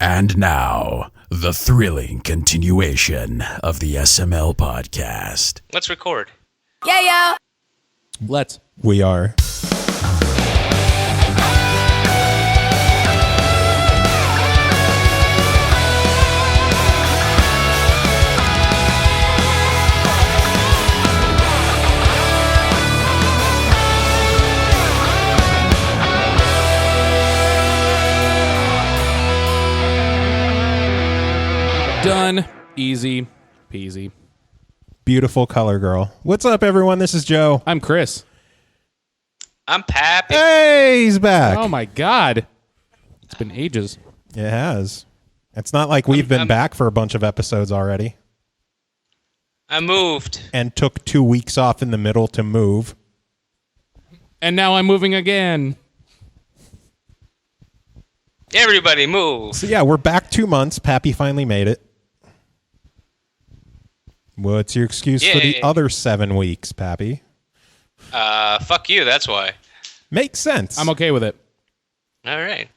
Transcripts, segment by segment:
And now, the thrilling continuation of the SML podcast. Let's record. Yeah. Let's. We are. Done. Easy peasy. Beautiful color girl. What's up, everyone? This is Joe. I'm Kris. I'm Pappy. Hey, he's back. Oh my God. It's been ages. It has. It's not like we've been back for a bunch of episodes already. I moved. And took 2 weeks off in the middle to move. And now I'm moving again. Everybody move. So yeah, we're back 2 months. Pappy finally made it. What's your excuse for the other 7 weeks, Pappy? Fuck you, that's why. Makes sense. I'm okay with it. All right.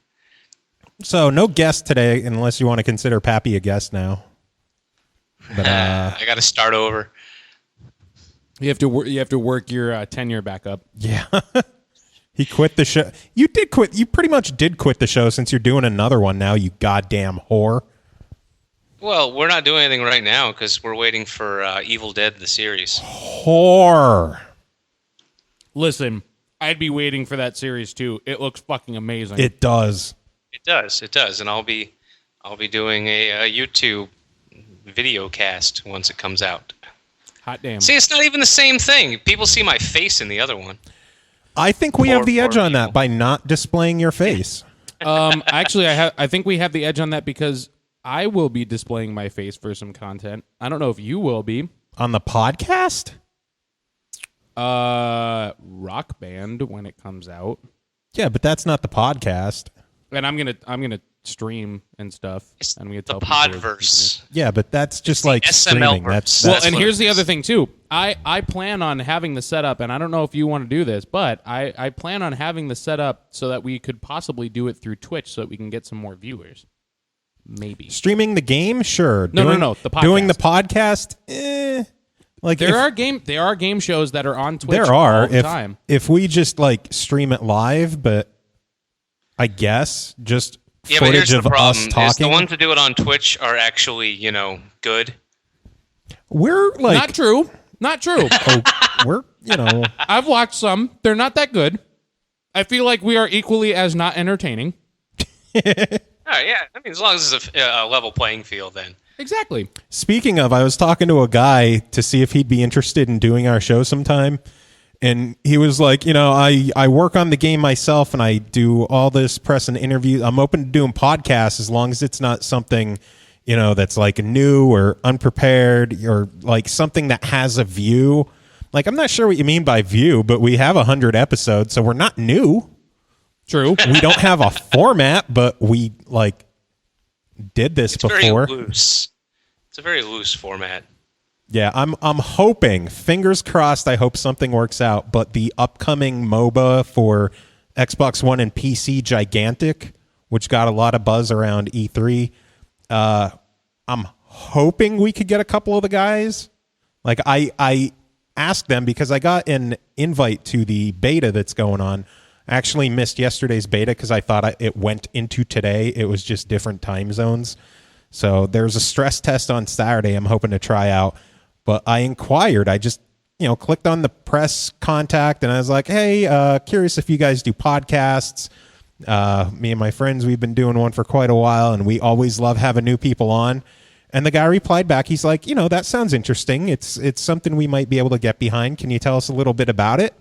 So no guest today, unless you want to consider Pappy a guest now. But I got to start over. You have to work your tenure back up. yeah. He quit the show. You did quit. You pretty much did quit the show since you're doing another one now, you goddamn whore. Well, we're not doing anything right now because we're waiting for Evil Dead, the series. Whore. Listen, I'd be waiting for that series too. It looks fucking amazing. It does. It does, and I'll be doing a YouTube video cast once it comes out. Hot damn. See, it's not even the same thing. People see my face in the other one. I think we have the edge on people. that by not displaying your face. Actually, I think we have the edge on that because I will be displaying my face for some content. I don't know if you will be. On the podcast? Rock Band when it comes out. Yeah, but that's not the podcast. And I'm gonna stream and stuff. It's I'm gonna the tell people it's Podverse. Yeah, but that's just the like SML streaming. verse. Well, That's and what here's it the is. other thing too. I plan on having the setup, and I don't know if you want to do this, but I plan on having the setup so that we could possibly do it through Twitch so that we can get some more viewers. Maybe. streaming the game, sure. No, the podcast. Doing the podcast, like There are game shows that are on Twitch there are all the time. if we just like stream it live, but I guess just Yeah, but here's footage of the us problem: is talking. the ones to do it on Twitch are actually, good. We're like Not true. Not true. we're I've watched some. They're not that good. I feel like we are equally as not entertaining. Oh, yeah. I mean, as long as it's a level playing field, then. Exactly. Speaking of, I was talking to a guy to see if he'd be interested in doing our show sometime. And he was like, I work on the game myself and I do all this press and interview. I'm open to doing podcasts as long as it's not something, that's like new or unprepared or like something that has a view. Like, I'm not sure what you mean by view, but we have 100 episodes, so we're not new. True. We don't have a format, but we like did this It's before. very loose. It's a very loose format. Yeah, I'm hoping, fingers crossed, I hope something works out, but the upcoming MOBA for Xbox One and PC Gigantic, which got a lot of buzz around E3, I'm hoping we could get a couple of the guys. Like, I asked them because I got an invite to the beta that's going on. I actually missed yesterday's beta because I thought it went into today. It was just different time zones. So there's a stress test on Saturday I'm hoping to try out. But I inquired. I just, clicked on the press contact and I was like, hey, curious if you guys do podcasts. Me and my friends, we've been doing one for quite a while and we always love having new people on. And the guy replied back. He's like, that sounds interesting. It's something we might be able to get behind. Can you tell us a little bit about it?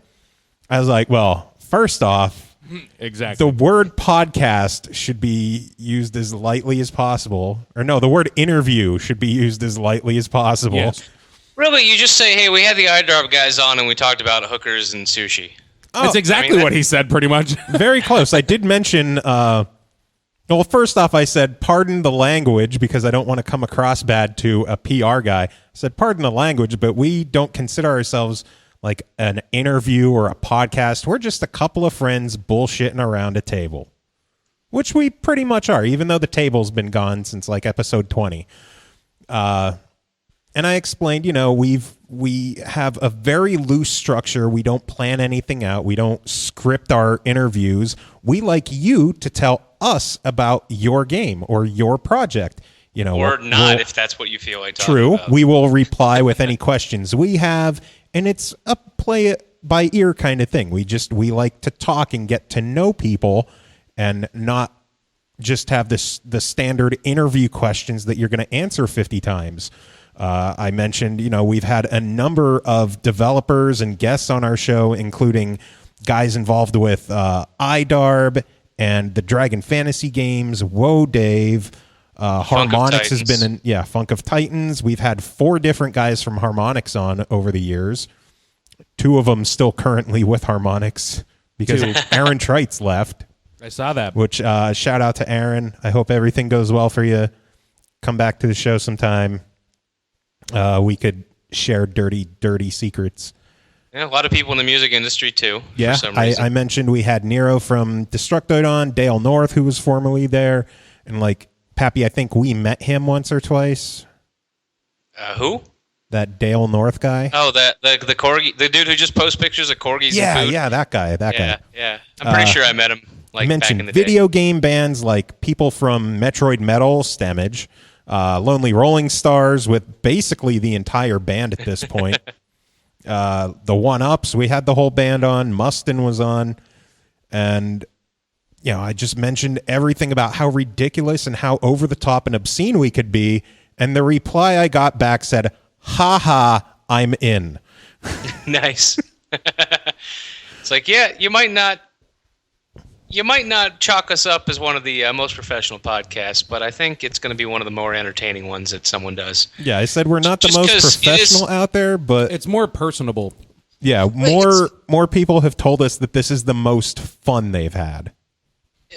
I was like, well, first off, Exactly. the word podcast should be used as lightly as possible. Or no, the word interview should be used as lightly as possible. Yes. Really, you just say, hey, we had the iDrop guys on and we talked about hookers and sushi. That's exactly what he said, pretty much. Very close. I did mention, well, first off, I said, pardon the language, because I don't want to come across bad to a PR guy. I said, pardon the language, but we don't consider ourselves like an interview or a podcast. We're just a couple of friends bullshitting around a table. which we pretty much are, even though the table's been gone since like episode 20. And I explained, we have a very loose structure. We don't plan anything out. We don't script our interviews. We like you to tell us about your game or your project. Or not, if that's what you feel like talking true. about. We will reply with any questions we have, and it's a play it by ear kind of thing. We like to talk and get to know people, and not just have the standard interview questions that you're going to answer 50 times. I mentioned, we've had a number of developers and guests on our show, including guys involved with iDarb and the Dragon Fantasy games. Whoa, Dave. Harmonix has been in, Funk of Titans. We've had 4 different guys from Harmonix on over the years. 2 of them still currently with Harmonix because Aaron Treitz left. I saw that. Which, shout out to Aaron. I hope everything goes well for you. Come back to the show sometime. We could share dirty secrets. Yeah, a lot of people in the music industry, too. Yeah, for some reason. I mentioned we had Nero from Destructoid on, Dale North, who was formerly there, and Pappy, I think we met him once or twice. Who? That Dale North guy. Oh, the corgi, the dude who just posts pictures of corgis and food? Yeah, that guy. Yeah. I'm pretty sure I met him mentioned back in the video day. game bands like people from Metroid Metal, Stemage, Lonely Rolling Stars with basically the entire band at this point. The One-Ups, we had the whole band on. Mustin was on. And, I just mentioned everything about how ridiculous and how over the top and obscene we could be. And the reply I got back said, "Ha ha, I'm in." Nice. It's like, yeah, you might not chalk us up as one of the most professional podcasts, but I think it's going to be one of the more entertaining ones that someone does. Yeah, I said we're not the Just most 'cause professional out there, but It's more personable. yeah, more people have told us that this is the most fun they've had.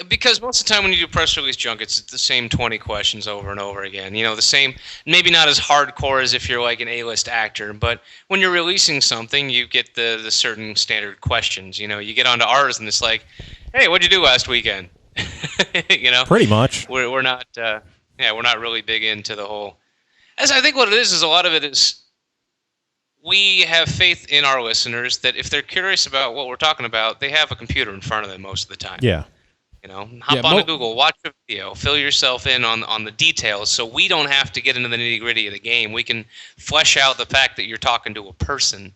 Because most of the time when you do press release junk, it's the same 20 questions over and over again. The same, maybe not as hardcore as if you're like an A-list actor, but when you're releasing something, you get the certain standard questions. You get onto ours and it's like, hey, what'd you do last weekend? Pretty much. We're not we're not really big into the whole. As I think what it is a lot of it is we have faith in our listeners that if they're curious about what we're talking about, they have a computer in front of them most of the time. Yeah. Hop onto Google, watch a video, fill yourself in on the details, so we don't have to get into the nitty-gritty of the game. We can flesh out the fact that you're talking to a person.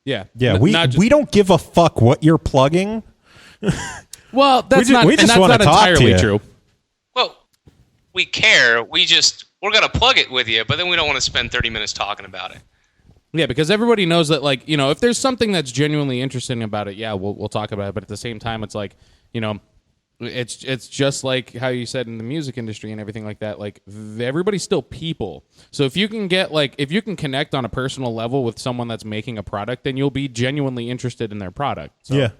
Yeah. Yeah, we don't give a fuck what you're plugging. Well, that's not wanna talk to entirely you. true. Well, we care. We're going to plug it with you, but then we don't want to spend 30 minutes talking about it. Yeah, because everybody knows that, if there's something that's genuinely interesting about it, yeah, we'll talk about it. But at the same time, it's like, it's just like how you said in the music industry and everything like that. Like, everybody's still people. So if you can if you can connect on a personal level with someone that's making a product, then you'll be genuinely interested in their product. So. Yeah.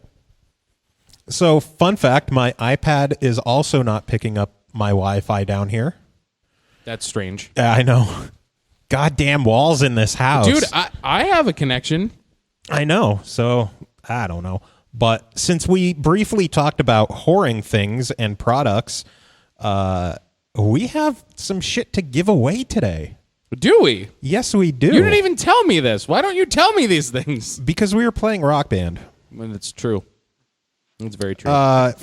So, fun fact, my iPad is also not picking up my Wi-Fi down here. That's strange. Yeah, I know. Goddamn walls in this house. Dude, I have a connection. I know. So, I don't know. But since we briefly talked about whoring things and products, we have some shit to give away today. Do we? Yes, we do. You didn't even tell me this. Why don't you tell me these things? Because we were playing Rock Band. Well, it's true. It's very true.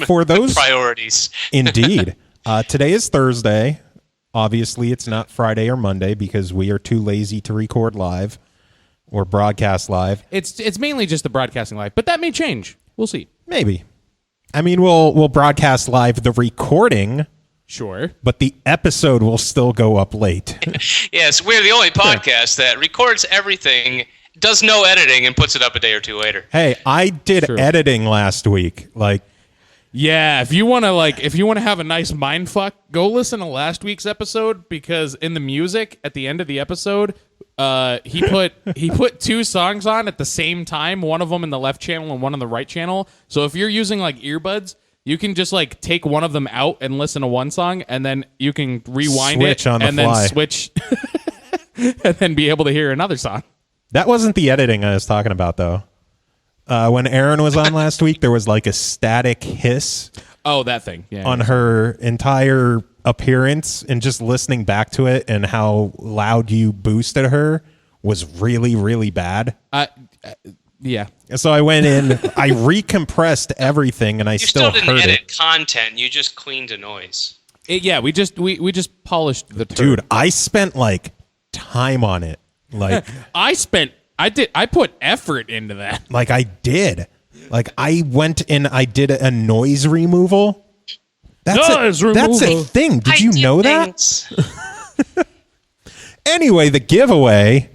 For those priorities. Indeed. Today is Thursday. Obviously, it's not Friday or Monday because we are too lazy to record live or broadcast live. It's mainly just the broadcasting live, but that may change. We'll see. Maybe. I mean, we'll broadcast live the recording. Sure. But the episode will still go up late. Yes, we're the only podcast that records everything, does no editing, and puts it up a day or two later. Hey, I did editing last week. Yeah, if you want to have a nice mind fuck, go listen to last week's episode because in the music at the end of the episode, he put 2 songs on at the same time, one of them in the left channel and one in the right channel. So if you're using earbuds, you can just take one of them out and listen to one song, and then you can rewind switch it on the and fly. then switch and then be able to hear another song. That wasn't the editing I was talking about, though. When Aaron was on last week, there was a static hiss. Oh, that thing. Yeah. on her entire appearance, and just listening back to it and how loud you boosted her was really, really bad. Yeah. So I went in, I recompressed everything, and I You still didn't heard edit it. content. You just cleaned a noise. Yeah, we just polished the turd. Dude, I spent like time on it. Like I put effort into that. like I did. Like I went and I did a noise removal. That's a thing. Did you know that? Anyway, the giveaway,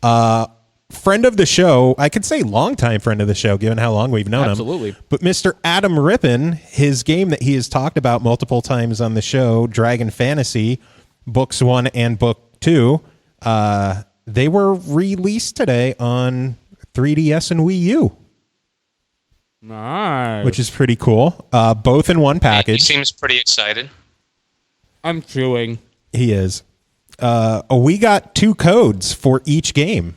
friend of the show, I could say longtime friend of the show, given how long we've known Absolutely. him. But Mr. Adam Rippon, his game that he has talked about multiple times on the show, Dragon Fantasy, Books 1 and Book 2, they were released today on 3DS and Wii U, Nice. which is pretty cool. Both in one He package. seems pretty excited. I'm chewing. He is. We got 2 codes for each game.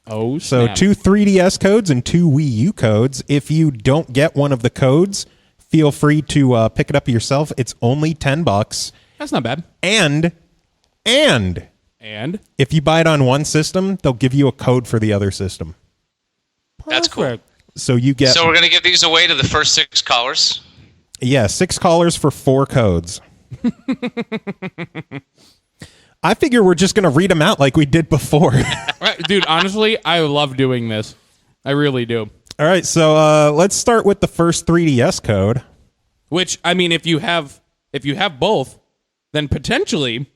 Oh, So snap. 2 3DS codes and 2 Wii U codes. If you don't get one of the codes, feel free to pick it up yourself. It's only $10. That's not bad. And And if you buy it on one system, they'll give you a code for the other system. That's cool. Perfect. So you get So we're going to give these away to the first 6 callers. 6 callers for 4 codes. I figure we're just going to read them out like we did before. Right, dude, honestly, I love doing this. I really do. All right, so let's start with the first 3DS code. Which, I mean, if you have both, then potentially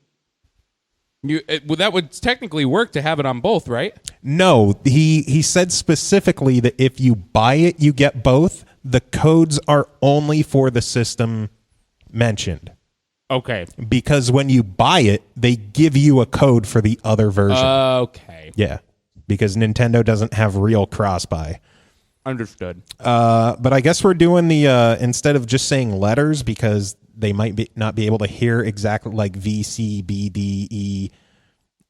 that would technically work to have it on both, right? No, he said specifically that if you buy it, you get both. The codes are only for the system mentioned. Okay. Because when you buy it, they give you a code for the other version. Okay. Yeah, because Nintendo doesn't have real cross-buy. Understood. But I guess we're doing the, instead of just saying letters, because they might not be able to hear exactly like V, C, B, D, E.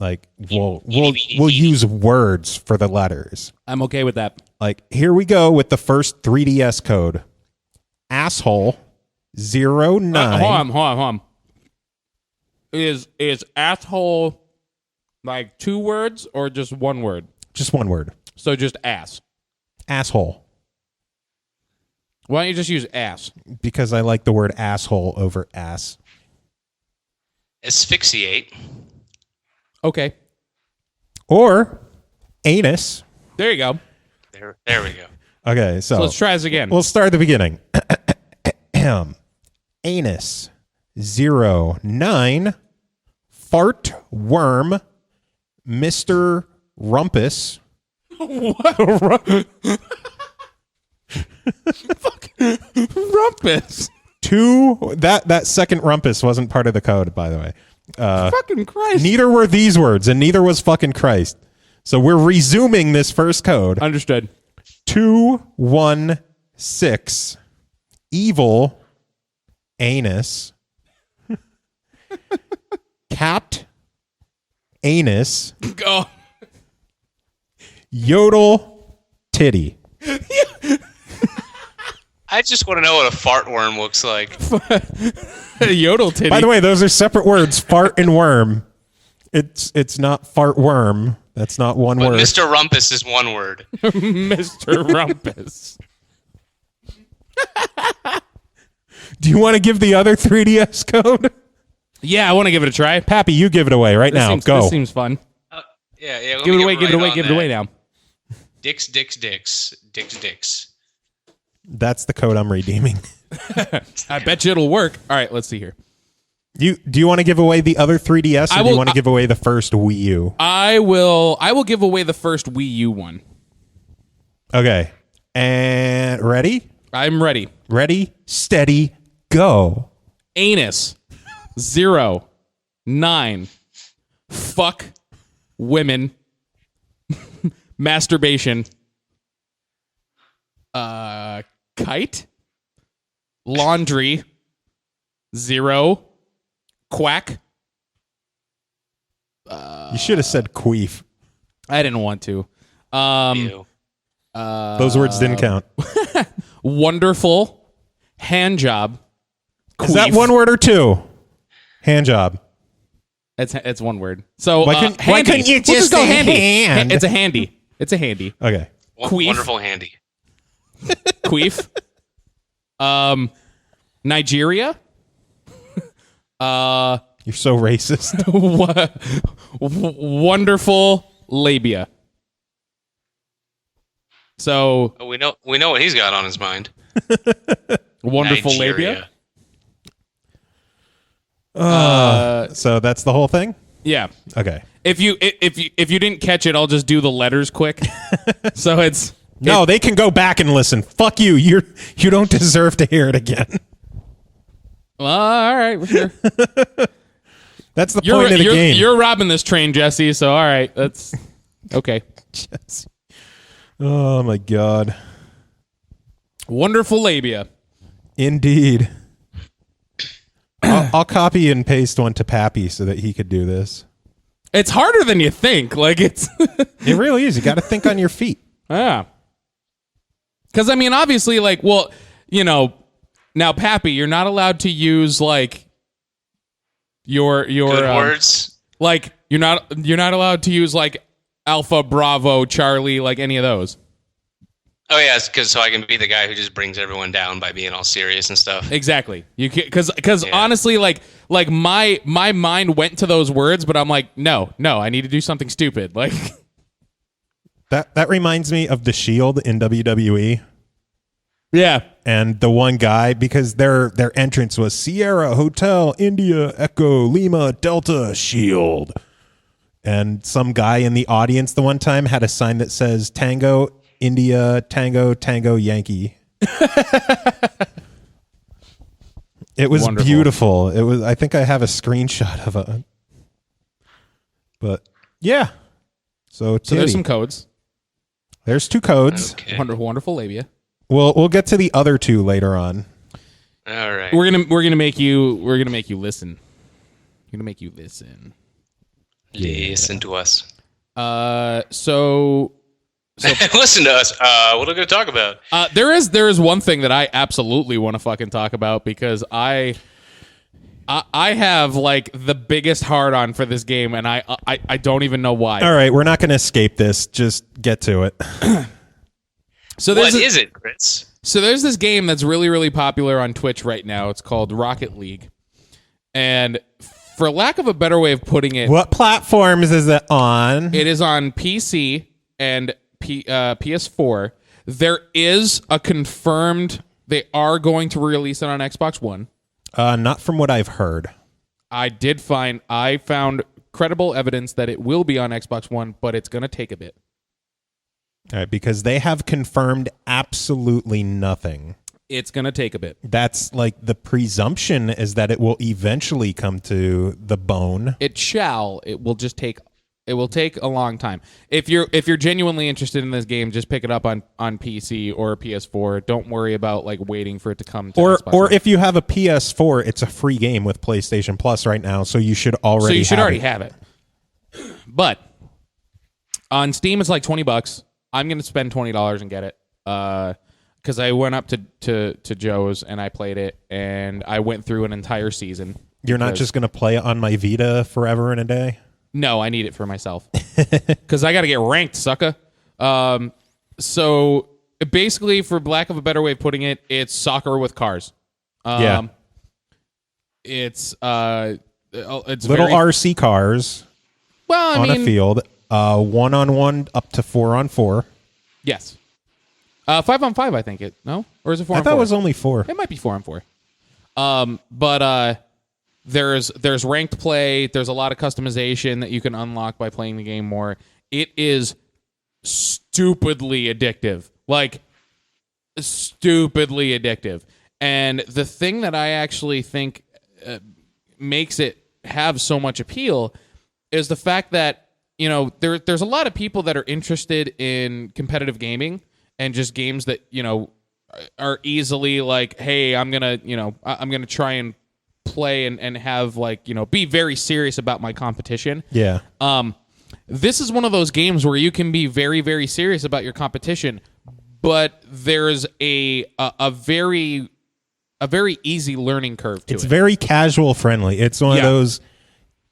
Like, we'll use words for the letters. I'm okay with that. Like, here we go with the first 3DS code. Asshole 09. Hold on. Is asshole like 2 words or just 1 word? Just 1 word. So just ass. Asshole. Why don't you just use ass? Because I like the word asshole over ass. Asphyxiate. Okay. Or anus. There you go. There we go. Okay, so Let's try this again. we'll start at the beginning. Anus 09. Fart worm. Mr. Rumpus. Rumpus. 2. That second rumpus wasn't part of the code, by the way. Fucking Christ. Neither were these words, and neither was fucking Christ. So we're resuming this first code. Understood. 216. Evil anus. Cat anus. Go. Yodel titty. I just want to know what a fart worm looks like. Yodel titty. By the way, those are separate words, fart and worm. It's not fart worm. That's not one But word. Mr. Rumpus is 1 word. Mr. Rumpus. Do you want to give the other 3DS code? Yeah, I want to give it a try. Pappy, you give it away right now. Go. This seems fun. Yeah. Let Give me it away, give it right away, on give it that. away now. Dicks. That's the code I'm redeeming. I bet you it'll work. All right, let's see here. Do you want to give away the other 3DS, or I do you will- want to give away the first Wii U? I will give away the first Wii U one. Okay. And ready? I'm ready. Ready, steady, go. Anus 09. Fuck women. Masturbation. Kite. Laundry. 0. Quack. You should have said queef. I didn't want to. Ew. Those words didn't count. Wonderful. Hand job. Is that one word or two? Hand job. It's one word. So why couldn't you just go say handy? hand? It's a handy. It's a handy. Okay. Queef. Wonderful handy. Queef. Nigeria. You're so racist. Wonderful labia. So we know what he's got on his mind. Wonderful Nigeria. labia. So that's the whole thing? Yeah. Okay. If you didn't catch it, I'll just do the letters quick. So it's No, they can go back and listen. Fuck you. You don't deserve to hear it again. Well, all right, we're sure. That's the point of the game. You're robbing this train, Jesse. So all right, that's okay. Jesse. Oh my God. Wonderful labia. Indeed. I'll copy and paste one to Pappy so that he could do this. It's harder than you think. Like it's It really is. You got to think on your feet. yeah. Because I mean, obviously, like, well, now Pappy, you're not allowed to use like your Good words. Like you're not allowed to use like Alpha, Bravo, Charlie, like any of those. Oh yeah, because so I can be the guy who just brings everyone down by being all serious and stuff. Exactly. You because honestly, like my mind went to those words, but I'm like, no, I need to do something stupid. Like That reminds me of the Shield in WWE. yeah. And the one guy, because their entrance was Sierra Hotel India Echo Lima Delta Shield, and some guy in the audience the one time had a sign that says Tango India Tango Tango Yankee. It was Wonderful. beautiful. It was. I think I have a screenshot of it. But yeah, so there's some codes. There's two codes. Okay. Wonderful labia. We'll get to the other two later on. All right. We're gonna make you listen. We're gonna make you listen. Listen to us. So Listen to us. What are we going to talk about? there is one thing that I absolutely want to fucking talk about because I have like the biggest hard on for this game and I don't even know why. All right, we're not going to escape this. Just get to it. So What is it, Kris? So there's this game that's really, really popular on Twitch right now. It's called Rocket League. And for lack of a better way of putting it, What platforms is it on? it is on PC and PS4. There is a confirmed, they are going to release it on Xbox One. Not from what I've heard. I found credible evidence that it will be on Xbox One, but it's going to take a bit. All right, because they have confirmed absolutely nothing. It's going to take a bit. That's like the presumption is that it will eventually come to the bone. It will take a long time. If you're genuinely interested in this game, just pick it up on PC or PS4. Don't worry about like waiting for it to come to Xbox Or One. if you have a PS4, it's a free game with PlayStation Plus right now, so you should already have it. But on Steam it's like $20. I'm going to spend $20 and get it. Because I went up to Joe's and I played it and I went through an entire season. You're not just going to play it on my Vita forever and a day? No, I need it for myself. Because I got to get ranked, sucker. So basically, for lack of a better way of putting it, it's soccer with cars. Yeah. It's Little very, RC cars well, on a field. 1-on-1 up to 4-on-4. Yes. 5-on-5, I think it. No? Or is it 4-on-4? I thought it was only 4. It might be 4-on-4. But there's ranked play. There's a lot of customization that you can unlock by playing the game more. It is stupidly addictive. Like, stupidly addictive. And the thing that I actually think makes it have so much appeal is the fact that, there's a lot of people that are interested in competitive gaming and just games that, are easily like, hey, I'm going to try and play and have like, be very serious about my competition. Yeah. This is one of those games where you can be very, very serious about your competition, but there's a very a very easy learning curve to It's it. very casual friendly. It's one of those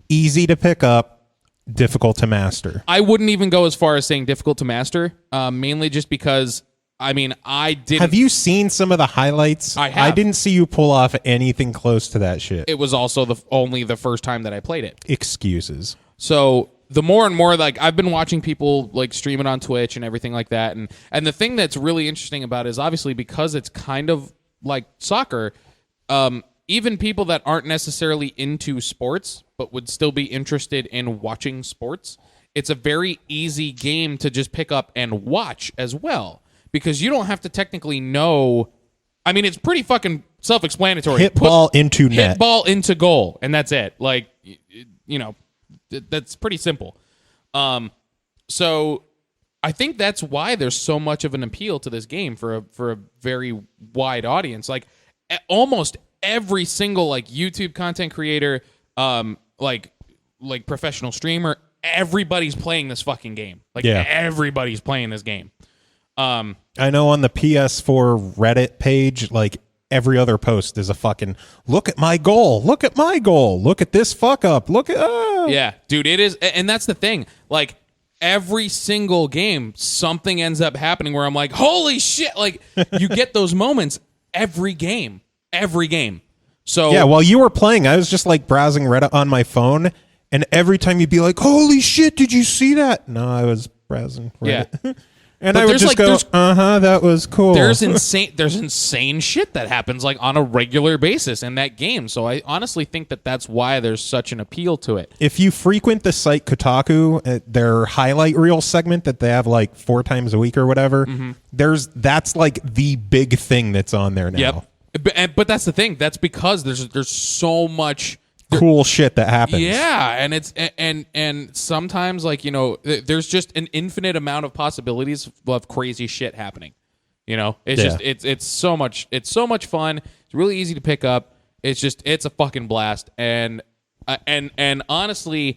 easy to pick up, difficult to master. I wouldn't even go as far as saying difficult to master, mainly just because, I mean, I didn't... Have you seen some of the highlights? I have. I didn't see you pull off anything close to that shit. It was also only the first time that I played it. Excuses. So the more and more, like, I've been watching people like stream it on Twitch and everything like that, and the thing that's really interesting about it is obviously because it's kind of like soccer, even people that aren't necessarily into sports but would still be interested in watching sports, it's a very easy game to just pick up and watch as well, because you don't have to technically know. I mean, it's pretty fucking self-explanatory. Hit ball into net. Hit ball into goal, and that's it. Like, you know, that's pretty simple. So I think that's why there's so much of an appeal to this game for a very wide audience. Like, almost every single like YouTube content creator, like professional streamer, everybody's playing this fucking game. Like, everybody's playing this game. I know on the PS4 Reddit page, like every other post is a fucking look at my goal, look at my goal, look at this fuck up, look at Yeah, dude, it is, and that's the thing. Like, every single game, something ends up happening where I'm like, holy shit! Like, you get those moments every game. So yeah. While you were playing, I was just like browsing Reddit on my phone, and every time you'd be like, "Holy shit! Did you see that?" No, I was browsing Reddit. Yeah. And But I would there's, just like, go, that was cool. There's insane shit that happens like on a regular basis in that game. So I honestly think that that's why there's such an appeal to it. If you frequent the site Kotaku, their highlight reel segment that they have like 4 times a week or whatever, that's like the big thing that's on there now. Yep. But that's the thing. That's because there's so much cool shit that happens. Yeah, and it's and sometimes, like, you know, there's just an infinite amount of possibilities of crazy shit happening. You know, it's just it's so much fun. It's really easy to pick up. It's a fucking blast. And honestly,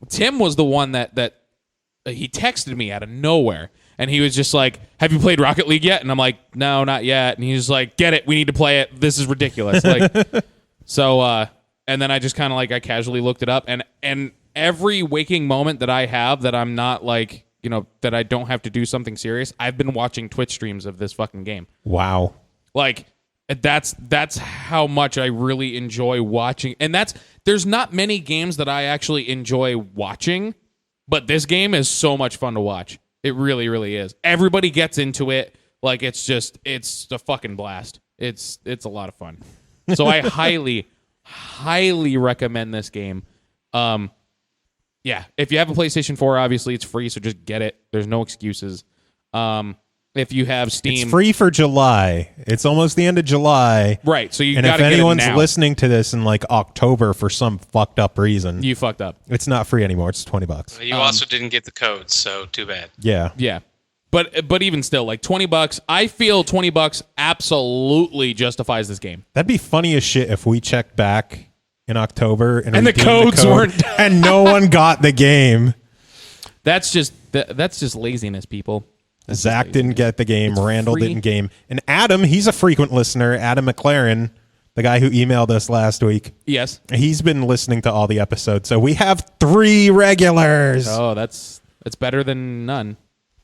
Tim was the one that he texted me out of nowhere. And he was just like, "Have you played Rocket League yet?" And I'm like, "No, not yet." And he's like, "Get it. We need to play it. This is ridiculous." Like, so, and then I just kind of like, I casually looked it up. And every waking moment that I have that I'm not like, you know, that I don't have to do something serious, I've been watching Twitch streams of this fucking game. Wow. Like, that's how much I really enjoy watching. And there's not many games that I actually enjoy watching, but this game is so much fun to watch. It really, really is. Everybody gets into it. Like, it's a fucking blast. It's a lot of fun. So I highly recommend this game. Yeah, if you have a PlayStation 4, obviously it's free, so just get it. There's no excuses. If you have Steam, it's free for July. It's almost the end of July, right? So you and gotta if anyone's get it now. listening to this in like October for some fucked up reason, You fucked up. it's not free anymore. It's $20. You also didn't get the codes, so too bad. Yeah. Yeah. But even still, like $20, I feel $20 absolutely justifies this game. That'd be funny as shit if we checked back in October and the redeemed codes code weren't- and no one got the game. That's just laziness, people. That's Zach just didn't laziness. get the game. It's Randall free. didn't game. And Adam, he's a frequent listener. Adam McLaren, the guy who emailed us last week. Yes. He's been listening to all the episodes. So we have 3 regulars. Oh, that's better than none.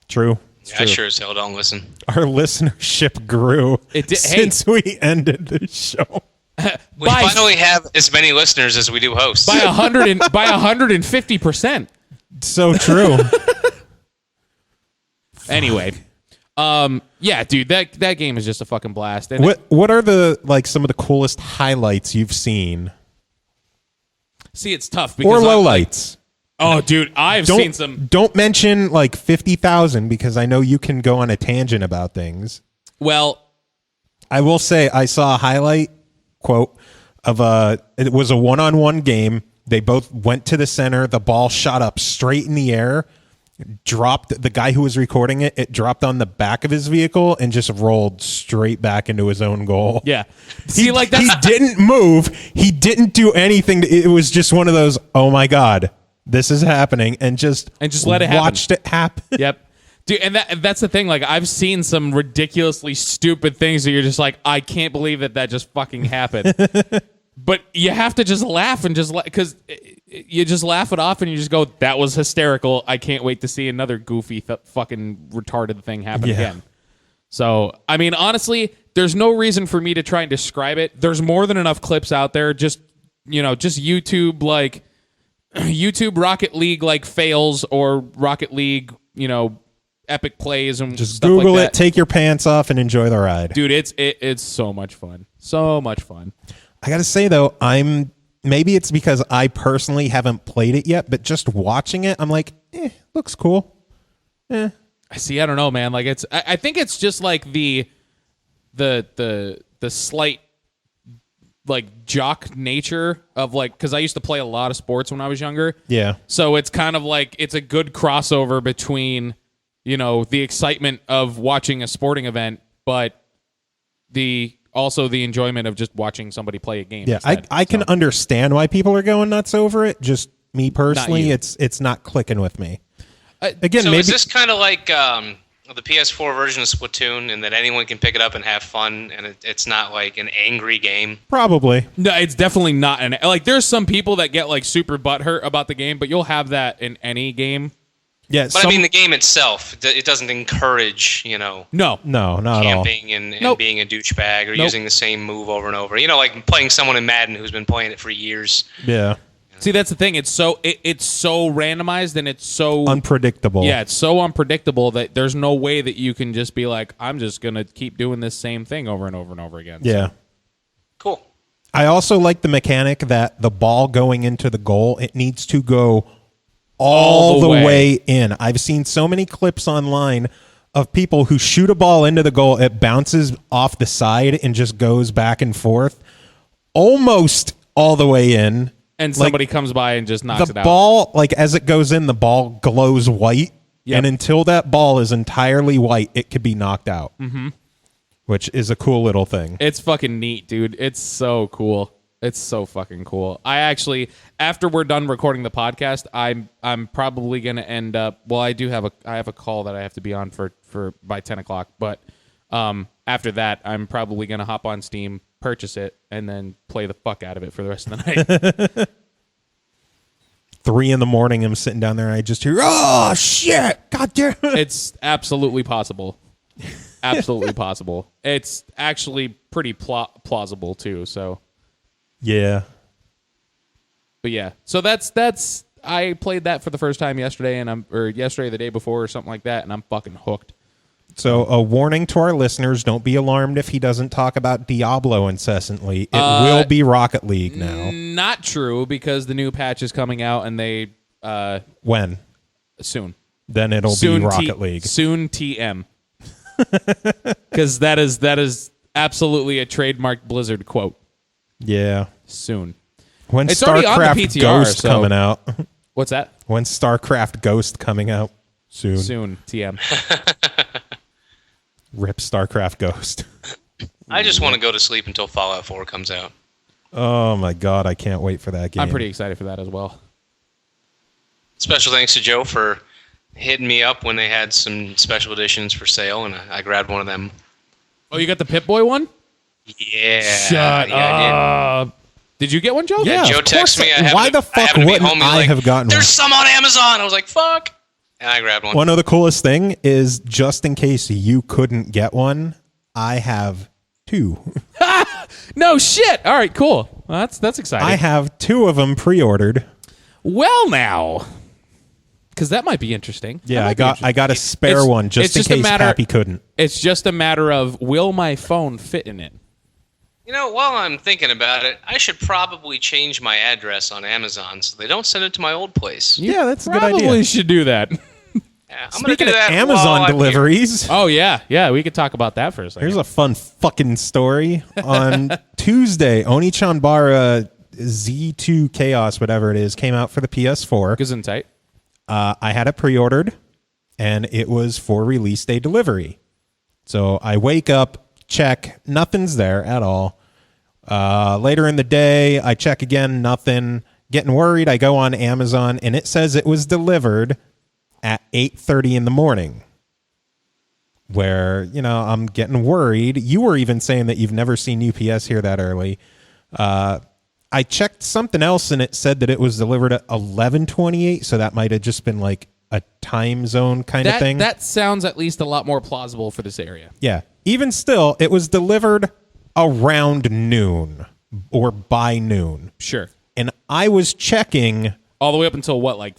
True. Yeah, I sure as hell don't listen. Our listenership grew since we ended the show. We finally have as many listeners as we do hosts. By 150%. So true. Anyway, yeah, dude, that game is just a fucking blast. And What are the some of the coolest highlights you've seen? see, it's tough because Or lowlights? oh, dude, I've seen some. Don't mention 50,000 because I know you can go on a tangent about things. Well, I will say I saw a highlight quote of it was a one-on-one game. They both went to the center. The ball shot up straight in the air, dropped the guy who was recording it. It dropped on the back of his vehicle and just rolled straight back into his own goal. yeah. See, like that's he didn't move. He didn't do anything. It was just one of those, oh my God, this is happening. And just let it happen. Watched it happen. Yep. Dude, and that's the thing. Like, I've seen some ridiculously stupid things that you're just like, I can't believe that just fucking happened. But you have to just laugh and just because you just laugh it off and you just go, that was hysterical. I can't wait to see another goofy fucking retarded thing happen again. So, I mean, honestly, there's no reason for me to try and describe it. There's more than enough clips out there. Just YouTube, like, YouTube Rocket League, like, fails or Rocket League, epic plays and just stuff Google like it, that. take your pants off, and enjoy the ride. Dude, it's so much fun. So much fun. I got to say, though, maybe it's because I personally haven't played it yet, but just watching it, I'm like, looks cool. I see. I don't know, man. Like, I think it's just like the slight like jock nature of like, because I used to play a lot of sports when I was younger. Yeah. So it's kind of like it's a good crossover between the excitement of watching a sporting event, but also the enjoyment of just watching somebody play a game. Yeah, instead. I can understand why people are going nuts over it. Just me personally, it's not clicking with me. Again, so maybe is this kind of like the PS4 version of Splatoon, in that anyone can pick it up and have fun, and it's not like an angry game? probably. No, it's definitely not. Like, there's some people that get like super butthurt about the game, but you'll have that in any game. Yeah, But I mean, the game itself, it doesn't encourage, No, no, not at all. camping and being a douchebag or using the same move over and over. Like playing someone in Madden who's been playing it for years. Yeah, see, that's the thing. It's so randomized and it's so unpredictable. Yeah, it's so unpredictable that there's no way that you can just be like, I'm just gonna keep doing this same thing over and over and over again. Yeah. So. Cool. I also like the mechanic that the ball going into the goal, it needs to go all the way in. I've seen so many clips online of people who shoot a ball into the goal, it bounces off the side and just goes back and forth almost all the way in. And somebody comes by and just knocks it out. The ball, like as it goes in, the ball glows white. Yep. And until that ball is entirely white, it could be knocked out. Mm-hmm. Which is a cool little thing. It's fucking neat, dude. It's so cool. It's so fucking cool. I actually, after we're done recording the podcast, I'm probably gonna end up. Well, I have a call that I have to be on for by 10 o'clock. But after that, I'm probably gonna hop on Steam, purchase it, and then play the fuck out of it for the rest of the night. 3 a.m, I'm sitting down there and I just hear, oh shit, god damn it. It's absolutely possible. Absolutely possible. It's actually pretty plausible too. So. Yeah. But yeah, so that's I played that for the first time yesterday, yesterday, the day before, or something like that, and I'm fucking hooked. So a warning to our listeners: don't be alarmed if he doesn't talk about Diablo incessantly. It will be Rocket League now. Not true, because the new patch is coming out, and they When? soon. Then it'll Soon be Rocket League. Soon TM. Because that is absolutely a trademarked Blizzard quote. Yeah. Soon. When It's already on the StarCraft PTR, Ghost so- coming out? What's that? When StarCraft Ghost coming out? Soon. Soon TM. Rip StarCraft Ghost. I just want to go to sleep until Fallout 4 comes out. Oh my god, I can't wait for that game. I'm pretty excited for that as well. Special thanks to Joe for hitting me up when they had some special editions for sale, and I grabbed one of them. Oh, you got the Pip-Boy one? Yeah. Shut up. Did you get one, Joe? Yeah, Joe of texted course. me. Why the fuck wouldn't I have gotten There's one? some on Amazon. I was like, fuck. And I grabbed one. One of the coolest thing is, just in case you couldn't get one, I have 2. No shit. All right, cool. Well, that's exciting. I have 2 of them pre-ordered. Well, now, because that might be interesting. Yeah, I got a spare one just in case Pappy couldn't. It's just a matter of, will my phone fit in it? While I'm thinking about it, I should probably change my address on Amazon so they don't send it to my old place. Yeah, that's a good Probably idea. should do that. Yeah, I'm gonna Speaking do of that Amazon while I'm here. deliveries, Oh, yeah, we could talk about that for a second. here's a fun fucking story. On Tuesday, Onechanbara ZII Chaos, whatever it is, came out for the PS4. Gesundheit. I had it pre-ordered, and it was for release day delivery. So I wake up, check, nothing's there at all. Later in the day, I check again, nothing. Getting worried, I go on Amazon, and it says it was delivered at 8:30 in the morning. where, you know, I'm getting worried. You were even saying that you've never seen UPS here that early. I checked something else and it said that it was delivered at 11:28, so that might have just been like a time zone kind of thing. That sounds at least a lot more plausible for this area. Yeah. Even still, it was delivered around noon or by noon. Sure. And I was checking All the way up until what, like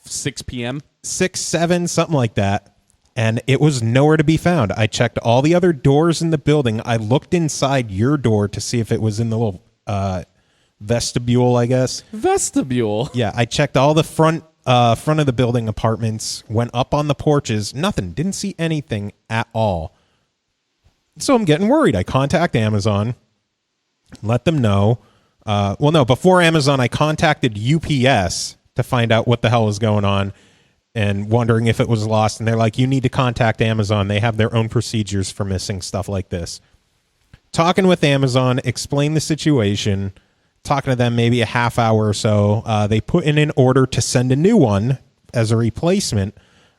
6 p.m.? 6, 7, something like that. And it was nowhere to be found. I checked all the other doors in the building. I looked inside your door to see if it was in the little vestibule, I guess. Vestibule? Yeah, I checked all the front of the building apartments, went up on the porches, nothing. Didn't see anything at all. So I'm getting worried. I contact Amazon, let them know. Before Amazon, I contacted UPS to find out what the hell was going on and wondering if it was lost. And they're like, you need to contact Amazon. They have their own procedures for missing stuff like this. Talking with Amazon, explain the situation, talking to them maybe a half hour or so. They put in an order to send a new one as a replacement.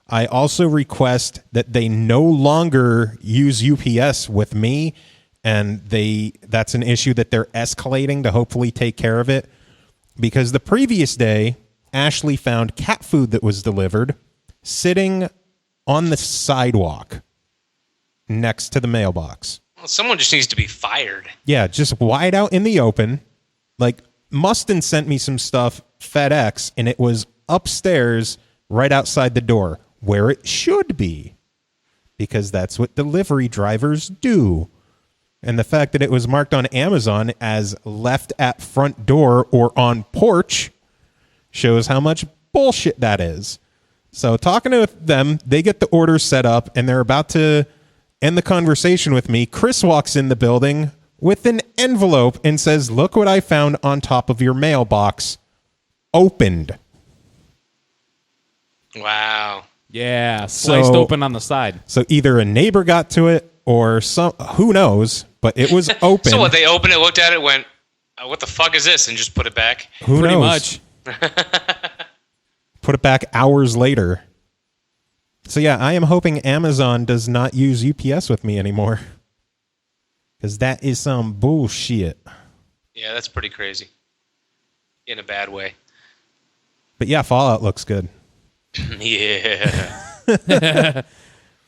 I also request that they no longer use UPS with me, and that's an issue that they're escalating to hopefully take care of it. Because the previous day, Ashley found cat food that was delivered sitting on the sidewalk next to the mailbox. Well, someone just needs to be fired. Yeah, just wide out in the open. Like, Mustin sent me some stuff, FedEx, and it was upstairs right outside the door, where it should be, because that's what delivery drivers do. And the fact that it was marked on Amazon as left at front door or on porch shows how much bullshit that is. So talking to them, they get the order set up, and they're about to end the conversation with me. Kris walks in the building with an envelope and says, look what I found on top of your mailbox. Opened. Wow. Yeah, sliced open on the side. So either a neighbor got to it or who knows, but it was open. So what, they opened it, looked at it, went, what the fuck is this? And just put it back? Who Pretty knows? much. Put it back hours later. So yeah, I am hoping Amazon does not use UPS with me anymore. Because that is some bullshit. Yeah, that's pretty crazy. In a bad way. But yeah, Fallout looks good. Yeah.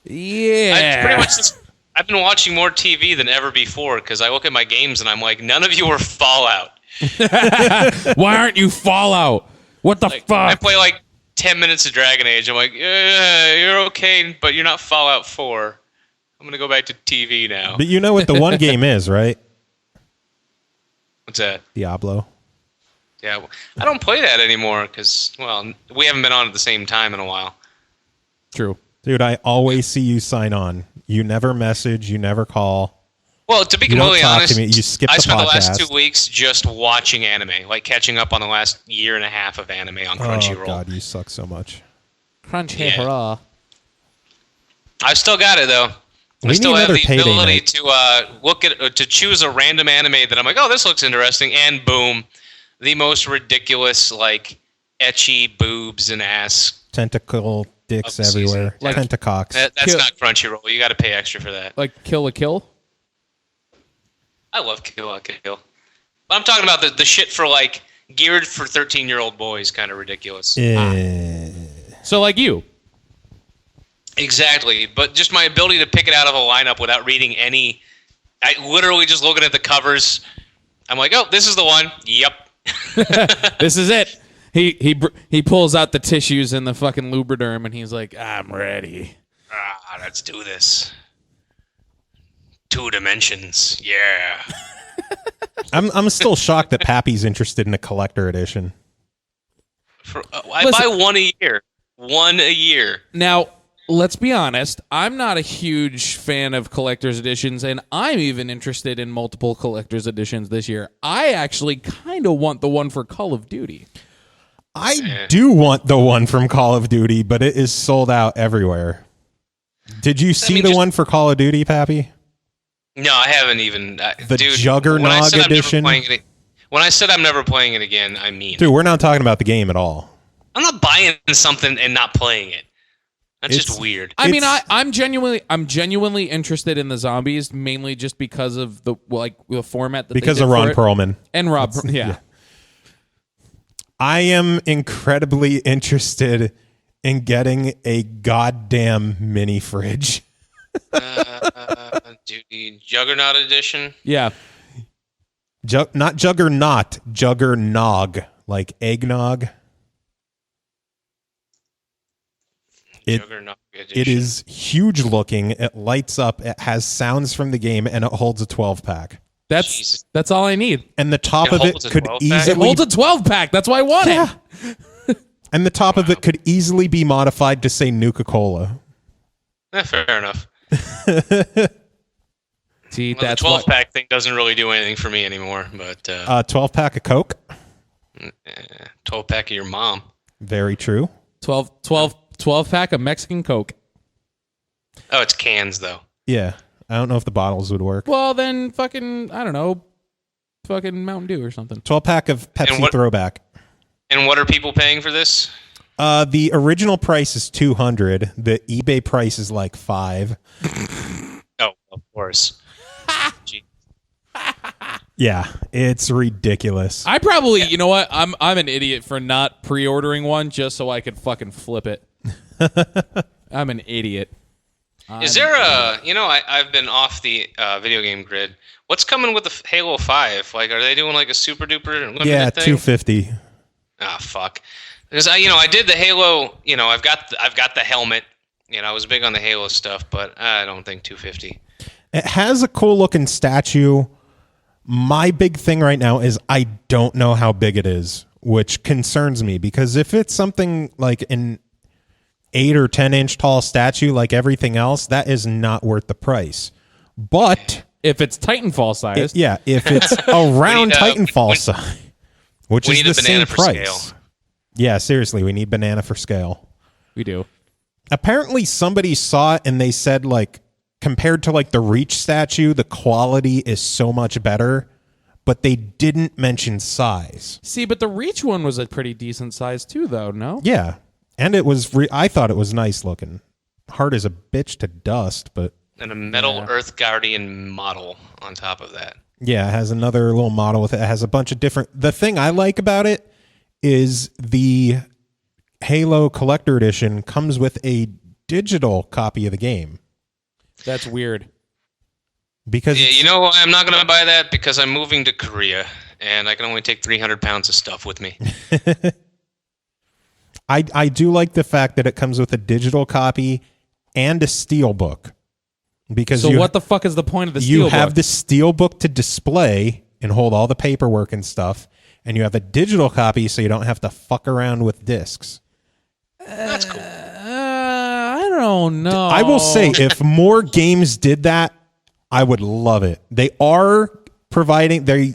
Yeah. I've been watching more TV than ever before because I look at my games and I'm like, none of you are Fallout. Why aren't you Fallout? What the fuck? I play like 10 minutes of Dragon Age. I'm like, you're okay, but you're not Fallout 4. I'm going to go back to TV now. But you know what the one game is, right? What's that? Diablo. Yeah, well, I don't play that anymore because, well, we haven't been on at the same time in a while. True. Dude, I always see you sign on. You never message. You never call. Well, to be You don't completely talk honest, to me. You skip I the spent the last podcast. 2 weeks just watching anime, like catching up on the last year and a half of anime on Crunchyroll. Oh, God, you suck so much. Crunchyroll. I've still got it, though. I We still need have another the payday ability night. to look at to choose a random anime that I'm like, oh, this looks interesting, and boom, the most ridiculous, like, ecchi boobs and ass. Tentacle dicks Of the season. everywhere. Like- Tentacocks. That's not Crunchyroll. You got to pay extra for that. Like Kill a Kill? I love Kill la Kill. But I'm talking about the shit for, like, geared for 13-year-old boys, kind of ridiculous. So like you. Exactly, but just my ability to pick it out of a lineup without reading any. I literally just looking at the covers. I'm like, oh, this is the one. Yep. This is it. He pulls out the tissues and the fucking Lubriderm and he's like, I'm ready. Let's do this. 2 dimensions. Yeah. I'm still shocked that Pappy's interested in a collector edition. I buy one a year. One a year. Now, let's be honest. I'm not a huge fan of collector's editions, and I'm even interested in multiple collector's editions this year. I actually kind of want the one for Call of Duty. I do want the one from Call of Duty, but it is sold out everywhere. Did you see the one for Call of Duty, Pappy? No, I haven't even. The dude, Juggernaut edition? When I said I'm never playing it again, I mean. Dude, we're not talking about the game at all. I'm not buying something and not playing it. That's just weird. I mean, I'm genuinely interested in the zombies, mainly just because of the format that because they did of Ron for it. Perlman And Rob. Yeah. I am incredibly interested in getting a goddamn mini fridge. Dude, Juggernaut edition. Yeah. Not Juggernaut, Juggernog, like eggnog. Juggernaut edition. It is huge looking. It lights up. It has sounds from the game, and it holds a 12-pack. That's all I need. And the top of it could easily... It holds a 12-pack. That's why I want it. And the top of it could easily be modified to say Nuka-Cola. Fair enough. See, Well, that's the 12-pack thing doesn't really do anything for me anymore. But 12-pack of Coke. 12-pack of your mom. Very true. 12-pack of Mexican Coke. Oh, it's cans though. Yeah. I don't know if the bottles would work. Well, then fucking, I don't know, fucking Mountain Dew or something. 12-pack of Pepsi Throwback. And what are people paying for this? The original price is $200. The eBay price is like $5. Oh, of course. Yeah, it's ridiculous. I probably, you know what? I'm an idiot for not pre-ordering one just so I could fucking flip it. I'm an idiot. Is there I've been off the video game grid. What's coming with the Halo 5? Like, are they doing like a super duper limited thing? $250. Ah, fuck. Because I did the Halo. I've got the helmet. I was big on the Halo stuff, but I don't think $250. It has a cool looking statue. My big thing right now is I don't know how big it is, which concerns me because if it's something like an 8 or 10 inch tall statue like everything else, that is not worth the price. But if it's Titanfall size, if it's around Titanfall size, which is the same price. Scale. Yeah, seriously, we need banana for scale. We do. Apparently somebody saw it and they said like compared to like the Reach statue, the quality is so much better, but they didn't mention size. See, but the Reach one was a pretty decent size too, though, no? Yeah. And it was, I thought it was nice looking. Hard as a bitch to dust, but... And a metal Earth Guardian model on top of that. Yeah, it has another little model with it. It has a bunch of different... The thing I like about it is the Halo Collector Edition comes with a digital copy of the game. That's weird. Because I'm not going to buy that because I'm moving to Korea, and I can only take 300 pounds of stuff with me. I do like the fact that it comes with a digital copy and a steelbook. Because so what the fuck is the point of the steelbook? You have the steelbook to display and hold all the paperwork and stuff, and you have a digital copy so you don't have to fuck around with discs. That's cool. I don't know. I will say, if more games did that, I would love it. They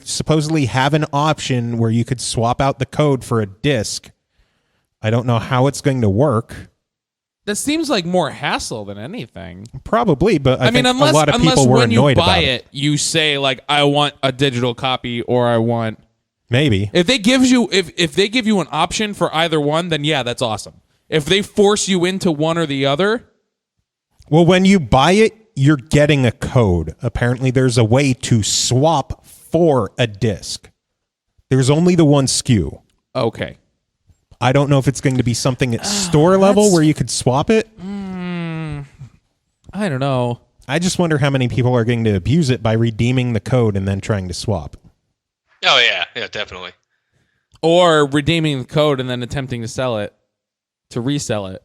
supposedly have an option where you could swap out the code for a disc. I don't know how it's going to work. That seems like more hassle than anything. Probably, but I think unless, a lot of people were annoyed about it. When you buy it, you say like, "I want a digital copy," or "I want." Maybe if they give you an option for either one, then yeah, that's awesome. If they force you into one or the other, well, when you buy it, you're getting a code. Apparently, there's a way to swap for a disc. There's only the one SKU. Okay. I don't know if it's going to be something at store level where you could swap it. I don't know. I just wonder how many people are going to abuse it by redeeming the code and then trying to swap. Oh, yeah. Yeah, definitely. Or redeeming the code and then attempting to sell it, to resell it.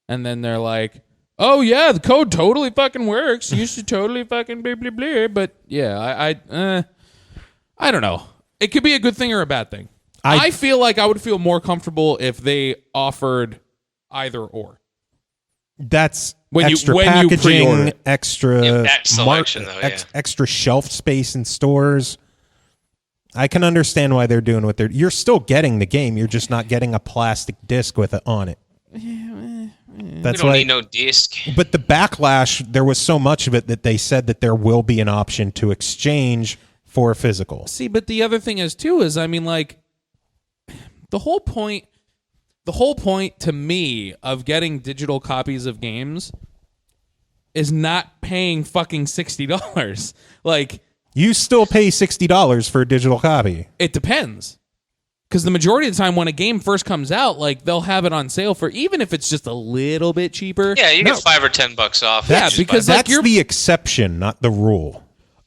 And then they're like, oh, yeah, the code totally fucking works. You should totally fucking blah, blah, blah. But, yeah, I don't know. It could be a good thing or a bad thing. I feel like I would feel more comfortable if they offered either or. That's when extra you packaging, extra selection, extra shelf space in stores. I can understand why they're doing what they're. You're still getting the game. You're just not getting a plastic disc with it on it. That's why you don't need no disc. But the backlash, there was so much of it that they said that there will be an option to exchange for physical. See, but the other thing is too is I mean like. The whole point the whole point to me of getting digital copies of games is not paying fucking $60. Like, you still pay $60 for a digital copy. it depends. Because the majority of the time when a game first comes out, like, they'll have it on sale for, even if it's just a little bit cheaper. Yeah, you get $5 or $10 off. Yeah, because like That's the exception, not the rule.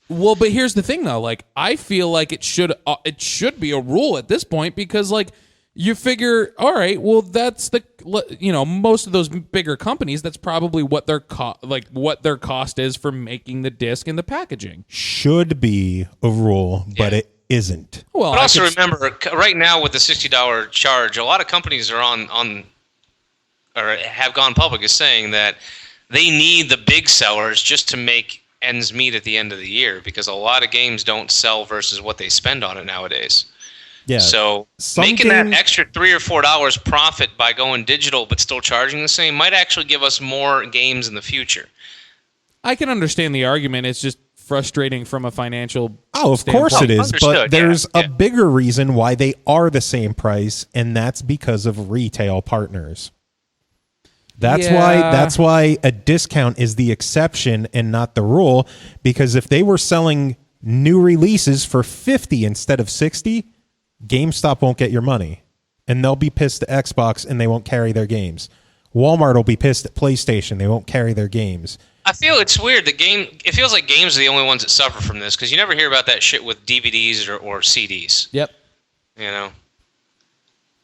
Well, but here's the thing, though. Like, I feel like it should be a rule at this point because, like, you figure, all right, well, that's most of those bigger companies, that's probably what their cost is for making the disc and the packaging. Should be a rule, but it isn't. Well, But also remember, right now with the $60 charge, a lot of companies are on or have gone public as saying that they need the big sellers just to make ends meet at the end of the year because a lot of games don't sell versus what they spend on it nowadays. Yeah. So making that extra $3 or $4 profit by going digital but still charging the same might actually give us more games in the future. I can understand the argument. It's just frustrating from a financial Oh, of standpoint. course it is, Understood, but there's yeah. a bigger reason why they are the same price, and that's because of retail partners. That's why a discount is the exception and not the rule, because if they were selling new releases for $50 instead of $60, GameStop won't get your money, and they'll be pissed at Xbox and they won't carry their games. Walmart will be pissed at PlayStation, they won't carry their games. I feel it's weird. It feels like games are the only ones that suffer from this because you never hear about that shit with DVDs or CDs. Yep. You know.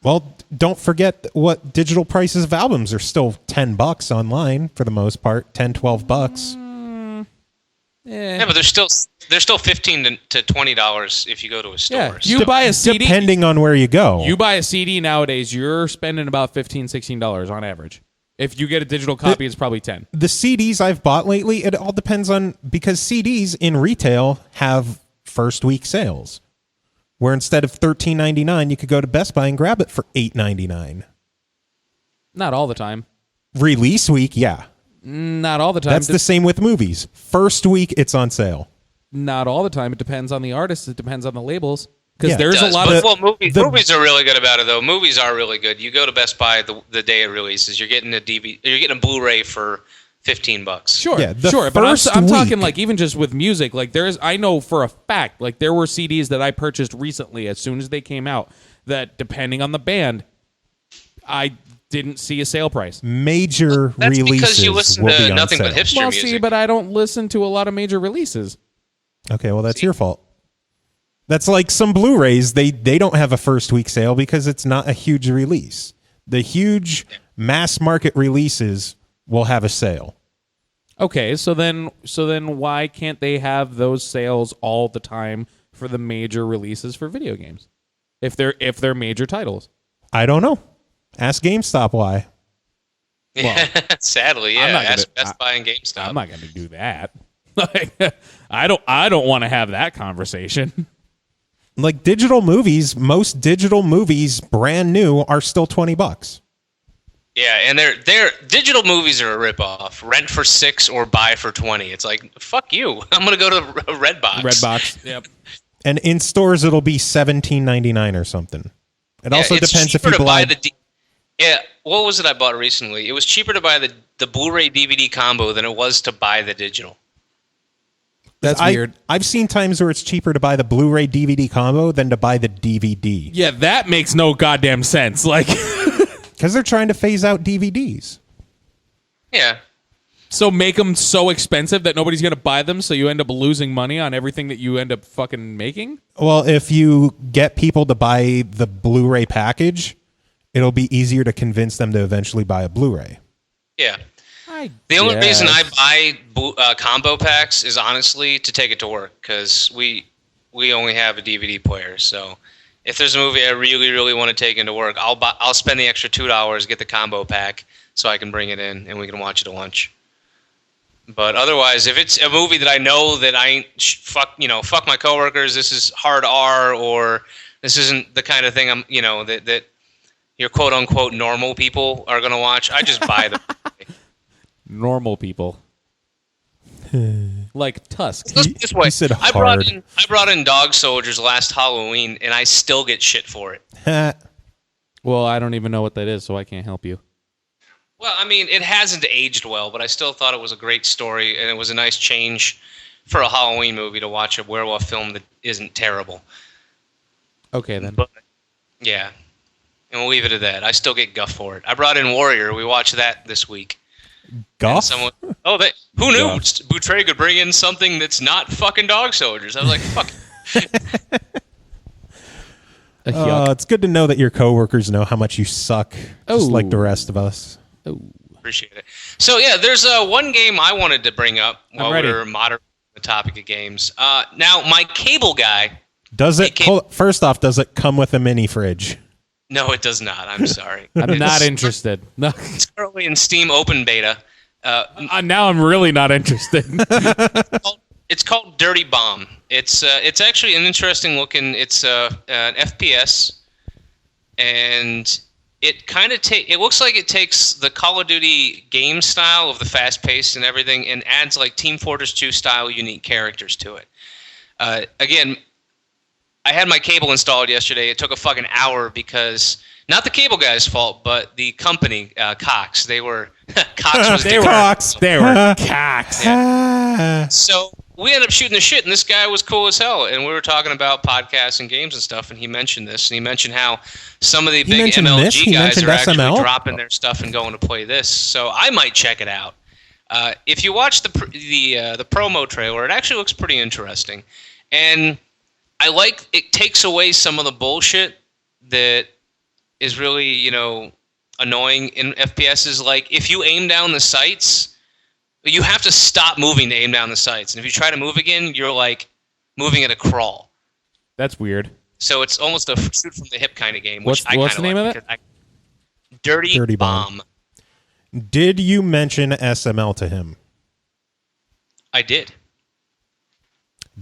Well, don't forget what digital prices of albums are still $10 online for the most part, $10-12. Yeah, but they're still $15 to $20 if you go to a store. Yeah, you buy a CD. Depending on where you go. You buy a CD nowadays, you're spending about $15, $16 on average. If you get a digital copy, it's probably $10. The CDs I've bought lately, it all depends on, because CDs in retail have first week sales, where instead of $13.99, you could go to Best Buy and grab it for $8.99. Not all the time. Release week, yeah. Not all the time. That's the same with movies. First week, it's on sale. Not all the time. It depends on the artist. It depends on the labels. Because Yeah. there's a lot of... movies are really good about it, though. Movies are really good. You go to Best Buy the day it releases, you're getting a DVD, you're getting a Blu-ray for $15. Sure, Yeah, the sure. But first I'm talking week- like even just with music. Like I know for a fact, like there were CDs that I purchased recently as soon as they came out that depending on the band, I didn't see a sale price. Major That's releases because you listen will be to on nothing sale. but hipster Well, music. see, but I don't listen to a lot of major releases. Okay, well, that's your fault. That's like some Blu-rays. They don't have a first week sale because it's not a huge release. The huge mass market releases will have a sale. Okay, so then why can't they have those sales all the time for the major releases for video games? If they're major titles. I don't know. Ask GameStop why. Yeah, sadly, yeah. I'm not gonna- Ask Best Buy and GameStop. I'm not going to do that. Like, I don't want to have that conversation. Like digital movies, most digital movies brand new are still $20. Yeah, and they're digital movies are a ripoff. Rent for $6 or buy for $20. It's like, fuck you. I'm gonna go to Redbox. Redbox. Yep. And in stores it'll be $17.99 or something. It also it's depends if cheaper you to buy buy yeah, what was it I bought recently? It was cheaper to buy the Blu-ray DVD combo than it was to buy the digital. That's weird. I've seen times where it's cheaper to buy the Blu-ray DVD combo than to buy the DVD. Yeah, that makes no goddamn sense. Like, Because they're trying to phase out DVDs. Yeah. so make them so expensive that nobody's going to buy them, so you end up losing money on everything that you end up fucking making? Well, if you get people to buy the Blu-ray package, it'll be easier to convince them to eventually buy a Blu-ray. Yeah. The only reason I buy combo packs is honestly to take it to work because we only have a DVD player. So if there's a movie I really, really want to take into work, I'll spend the extra $2, get the combo pack so I can bring it in and we can watch it at lunch. But otherwise, if it's a movie that I know that I ain't fuck my coworkers, this is hard R, or this isn't the kind of thing that your quote unquote normal people are gonna watch, I just buy them. Normal people. Like Tusk. Let's put it this way. He said I brought in Dog Soldiers last Halloween, and I still get shit for it. Well, I don't even know what that is, so I can't help you. Well, I mean, it hasn't aged well, but I still thought it was a great story, and it was a nice change for a Halloween movie to watch a werewolf film that isn't terrible. Okay, then. But, yeah. And we'll leave it at that. I still get guff for it. I brought in Warrior. We watched that this week. Guff? Who knew? Boutray could bring in something that's not fucking dog soldiers. I was like, fuck. It's good to know that your coworkers know how much you suck, just like the rest of us. Appreciate it. So, yeah, there's one game I wanted to bring up while we were moderating the topic of games. Now, my cable guy... First off, does it come with a mini fridge? No, it does not. I'm sorry. I'm not interested. No. It's currently in Steam Open Beta. Now I'm really not interested. It's called Dirty Bomb. It's actually an interesting looking. It's an FPS, and it looks like it takes the Call of Duty game style of the fast paced and everything, and adds like Team Fortress 2 style unique characters to it. Again, I had my cable installed yesterday. It took a fucking hour because not the cable guy's fault, but the company Cox. They were Cox was They were Cox. Yeah. So we ended up shooting the shit, and this guy was cool as hell. And we were talking about podcasts and games and stuff, and he mentioned this, and he mentioned how some of the big MLG guys are actually dropping their stuff and going to play this. So I might check it out. If you watch the promo trailer, it actually looks pretty interesting, and I like it takes away some of the bullshit that is really, annoying in FPSs. Like, if you aim down the sights, you have to stop moving to aim down the sights. And if you try to move again, you're, like, moving at a crawl. That's weird. So it's almost a shoot from the hip kind of game. What's the name of it? Dirty Bomb. Did you mention SML to him? I did.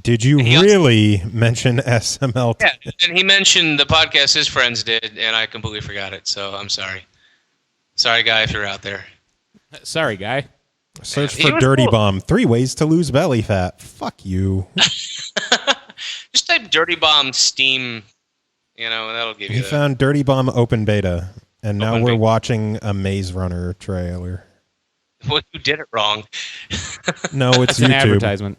Did you really mention SML? Yeah, and he mentioned the podcast his friends did, and I completely forgot it, so I'm sorry. Sorry, guy, if you're out there. Sorry, guy. Search for Dirty Bomb. 3 ways to lose belly fat. Fuck you. Just type Dirty Bomb Steam, and that'll give you He found Dirty Bomb Open Beta, and now we're watching a Maze Runner trailer. Well, you did it wrong. No, it's an YouTube. advertisement.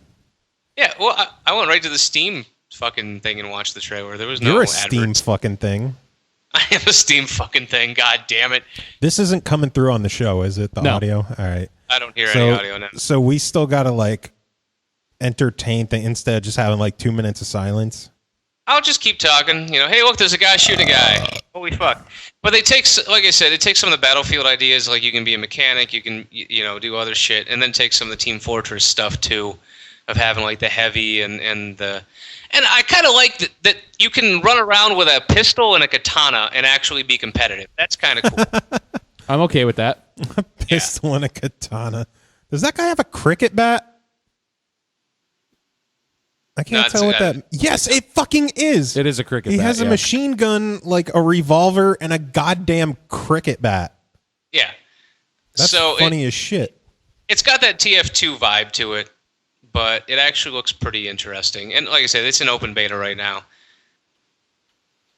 Yeah, well, I went right to the Steam fucking thing and watched the trailer. There was no You're a adverts. Steam fucking thing. I am a Steam fucking thing. God damn it. This isn't coming through on the show, is it? The audio? All right. I don't hear any audio now. So we still got to, entertain things instead of just having, 2 minutes of silence? I'll just keep talking. Hey, look, there's a guy shooting a guy. Holy fuck. But like I said, it takes some of the Battlefield ideas, like you can be a mechanic, you can, do other shit, and then take some of the Team Fortress stuff, too, of having, the heavy and the... And I kind of like that you can run around with a pistol and a katana and actually be competitive. That's kind of cool. I'm okay with that. A pistol and a katana. Does that guy have a cricket bat? I can't tell what that... Yes, it fucking is. It is a cricket bat. He has a machine gun, a revolver, and a goddamn cricket bat. Yeah. That's funny as shit. It's got that TF2 vibe to it, but it actually looks pretty interesting. And like I said, it's an open beta right now.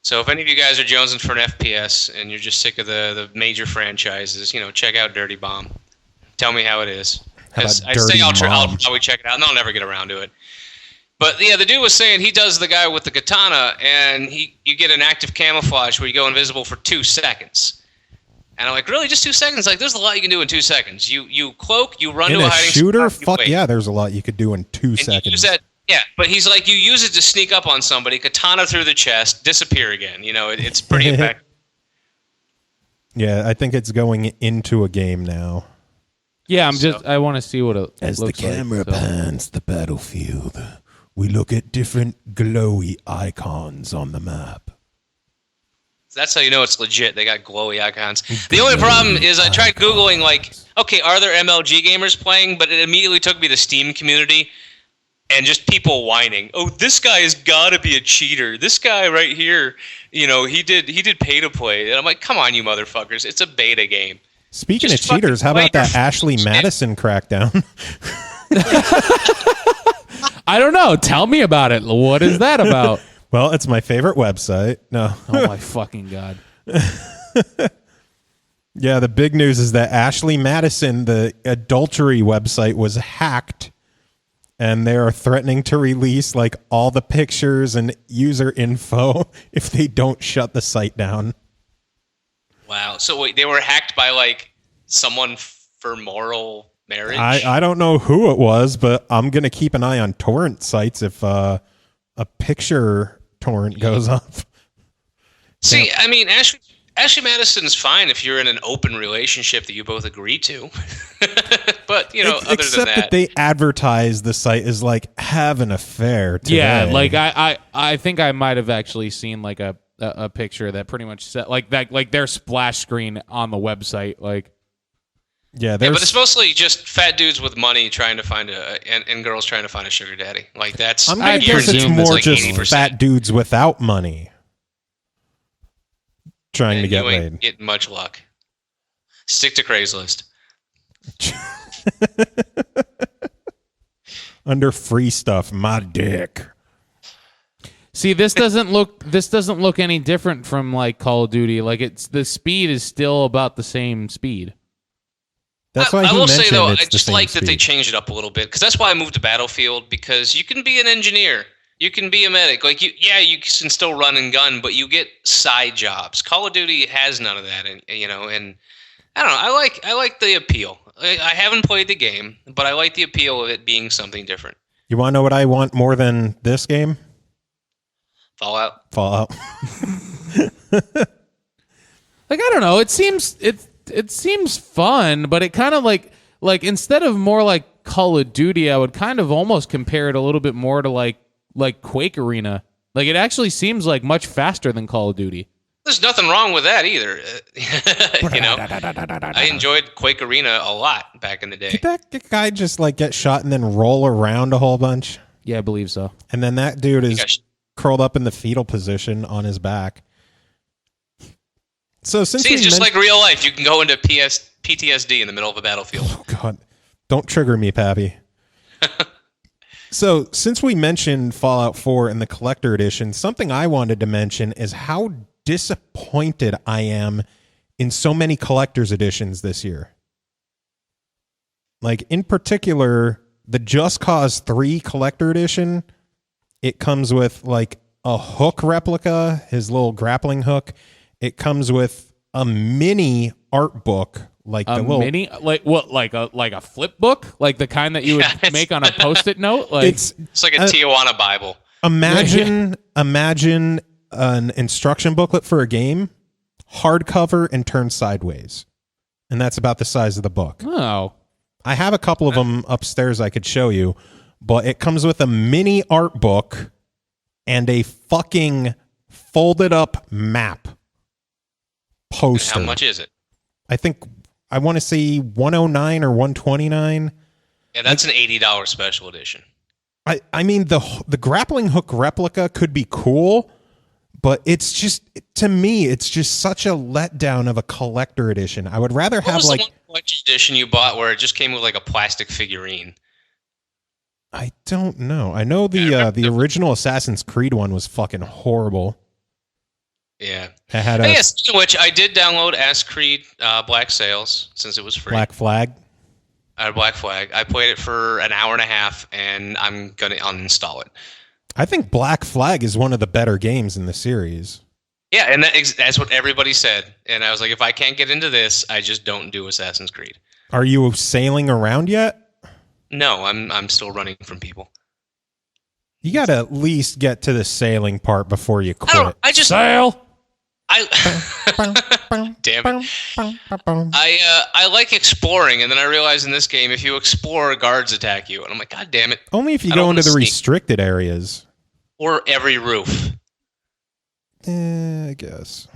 So if any of you guys are jonesing for an FPS and you're just sick of the major franchises, check out Dirty Bomb. Tell me how it is. How about I Dirty say I'll Mom? probably check it out, and I'll never get around to it. But yeah, the dude was saying he does the guy with the katana, and you get an active camouflage where you go invisible for 2 seconds. And I'm like, really, just 2 seconds? There's a lot you can do in 2 seconds. You cloak, you run in to a a hiding shooter? spot. Fuck yeah, there's a lot you could do in 2 seconds. You use that, yeah, but he's like, you use it to sneak up on somebody, katana through the chest, disappear again. It's pretty effective. Yeah, I think it's going into a game now. Yeah, I want to see what it As looks the camera like. pans the battlefield, we look at different glowy icons on the map. That's how you know it's legit. They got glowy icons. The only problem is I tried Googling, okay, are there MLG gamers playing? But it immediately took me to the Steam community and just people whining. Oh, this guy has got to be a cheater. This guy right here, he did pay to play. And I'm like, come on, you motherfuckers. It's a beta game. Speaking Just of cheaters, how about that your Ashley Madison crackdown? I don't know. Tell me about it. What is that about? Well, it's my favorite website. No. Oh my fucking god. Yeah, the big news is that Ashley Madison, the adultery website, was hacked, and they are threatening to release like all the pictures and user info if they don't shut the site down. Wow. So wait, they were hacked by like someone for moral marriage? I don't know who it was, but I'm going to keep an eye on torrent sites if a picture torrent goes up. See, I mean, Ashley Madison's fine if you're in an open relationship that you both agree to. But, you know, other Except than that, they advertise the site as like have an affair today. Yeah, like I think I might have actually seen like a picture that pretty much said like that, like their splash screen on the website, like. Yeah, but it's mostly just fat dudes with money trying to find and girls trying to find a sugar daddy. Like that's. I'm gonna guess it's presume more like just 80%. fat dudes without money trying And to get you ain't laid. getting much luck. Stick to Craigslist. Under free stuff, my dick. See, this doesn't look any different from like Call of Duty. Like the speed is still about the same speed. That's why I he will say mentioned though, it's I the just same like that they speed. changed it up a little bit because that's why I moved to Battlefield because you can be an engineer, you can be a medic, like you can still run and gun, but you get side jobs. Call of Duty has none of that, and I don't know. I like the appeal. I haven't played the game, but I like the appeal of it being something different. You want to know what I want more than this game? Fallout. Like I don't know. It seems fun, but it kind of like instead of more like Call of Duty, I would kind of almost compare it a little bit more to like Quake Arena. Like it actually seems like much faster than Call of Duty. There's nothing wrong with that either. I enjoyed Quake Arena a lot back in the day. Did that guy just like get shot and then roll around a whole bunch? Yeah, I believe so. And then that dude is Gosh. curled up in the fetal position on his back. So since See, it's we just mentioned- like real life. You can go into PTSD in the middle of a battlefield. Oh God, don't trigger me, Pappy. So since we mentioned Fallout 4 and the collector edition, something I wanted to mention is how disappointed I am in so many collector's editions this year. Like in particular, the Just Cause 3 collector edition, it comes with like a hook replica, his little grappling hook. It comes with a mini art book, like A the little mini, like what, like a flip book, like the kind that you would Yeah, make on a Post-it note. Like It's like a Tijuana Bible. imagine an instruction booklet for a game, hardcover and turned sideways, and that's about the size of the book. oh, I have a couple of them upstairs I could show you, but it comes with a mini art book and a fucking folded up map poster. How much is it? I think I want to say 109 or 129. Yeah, that's an $80 special edition. I mean the grappling hook replica could be cool, but it's just, to me, it's just such a letdown of a collector edition. I would rather What have was like the one collection edition you bought where it just came with like a plastic figurine? I don't know. I know the original Assassin's Creed one was fucking horrible. Yeah. It had Hey, a yeah, speaking of which, I did download Assassin's Creed Black Sails since it was free. Black Flag. Black Flag. I played it for an hour and a half, and I'm going to uninstall it. I think Black Flag is one of the better games in the series. Yeah, and that's what everybody said. And I was like, if I can't get into this, I just don't do Assassin's Creed. Are you sailing around yet? No, I'm still running from people. You got to at least get to the sailing part before you I don't. quit. I just. sail. Damn it. I like exploring, and then I realized in this game, if you explore, guards attack you, and I'm like, God damn it! Only if you I go don't into the wanna sneak. restricted areas. Or every roof. I guess.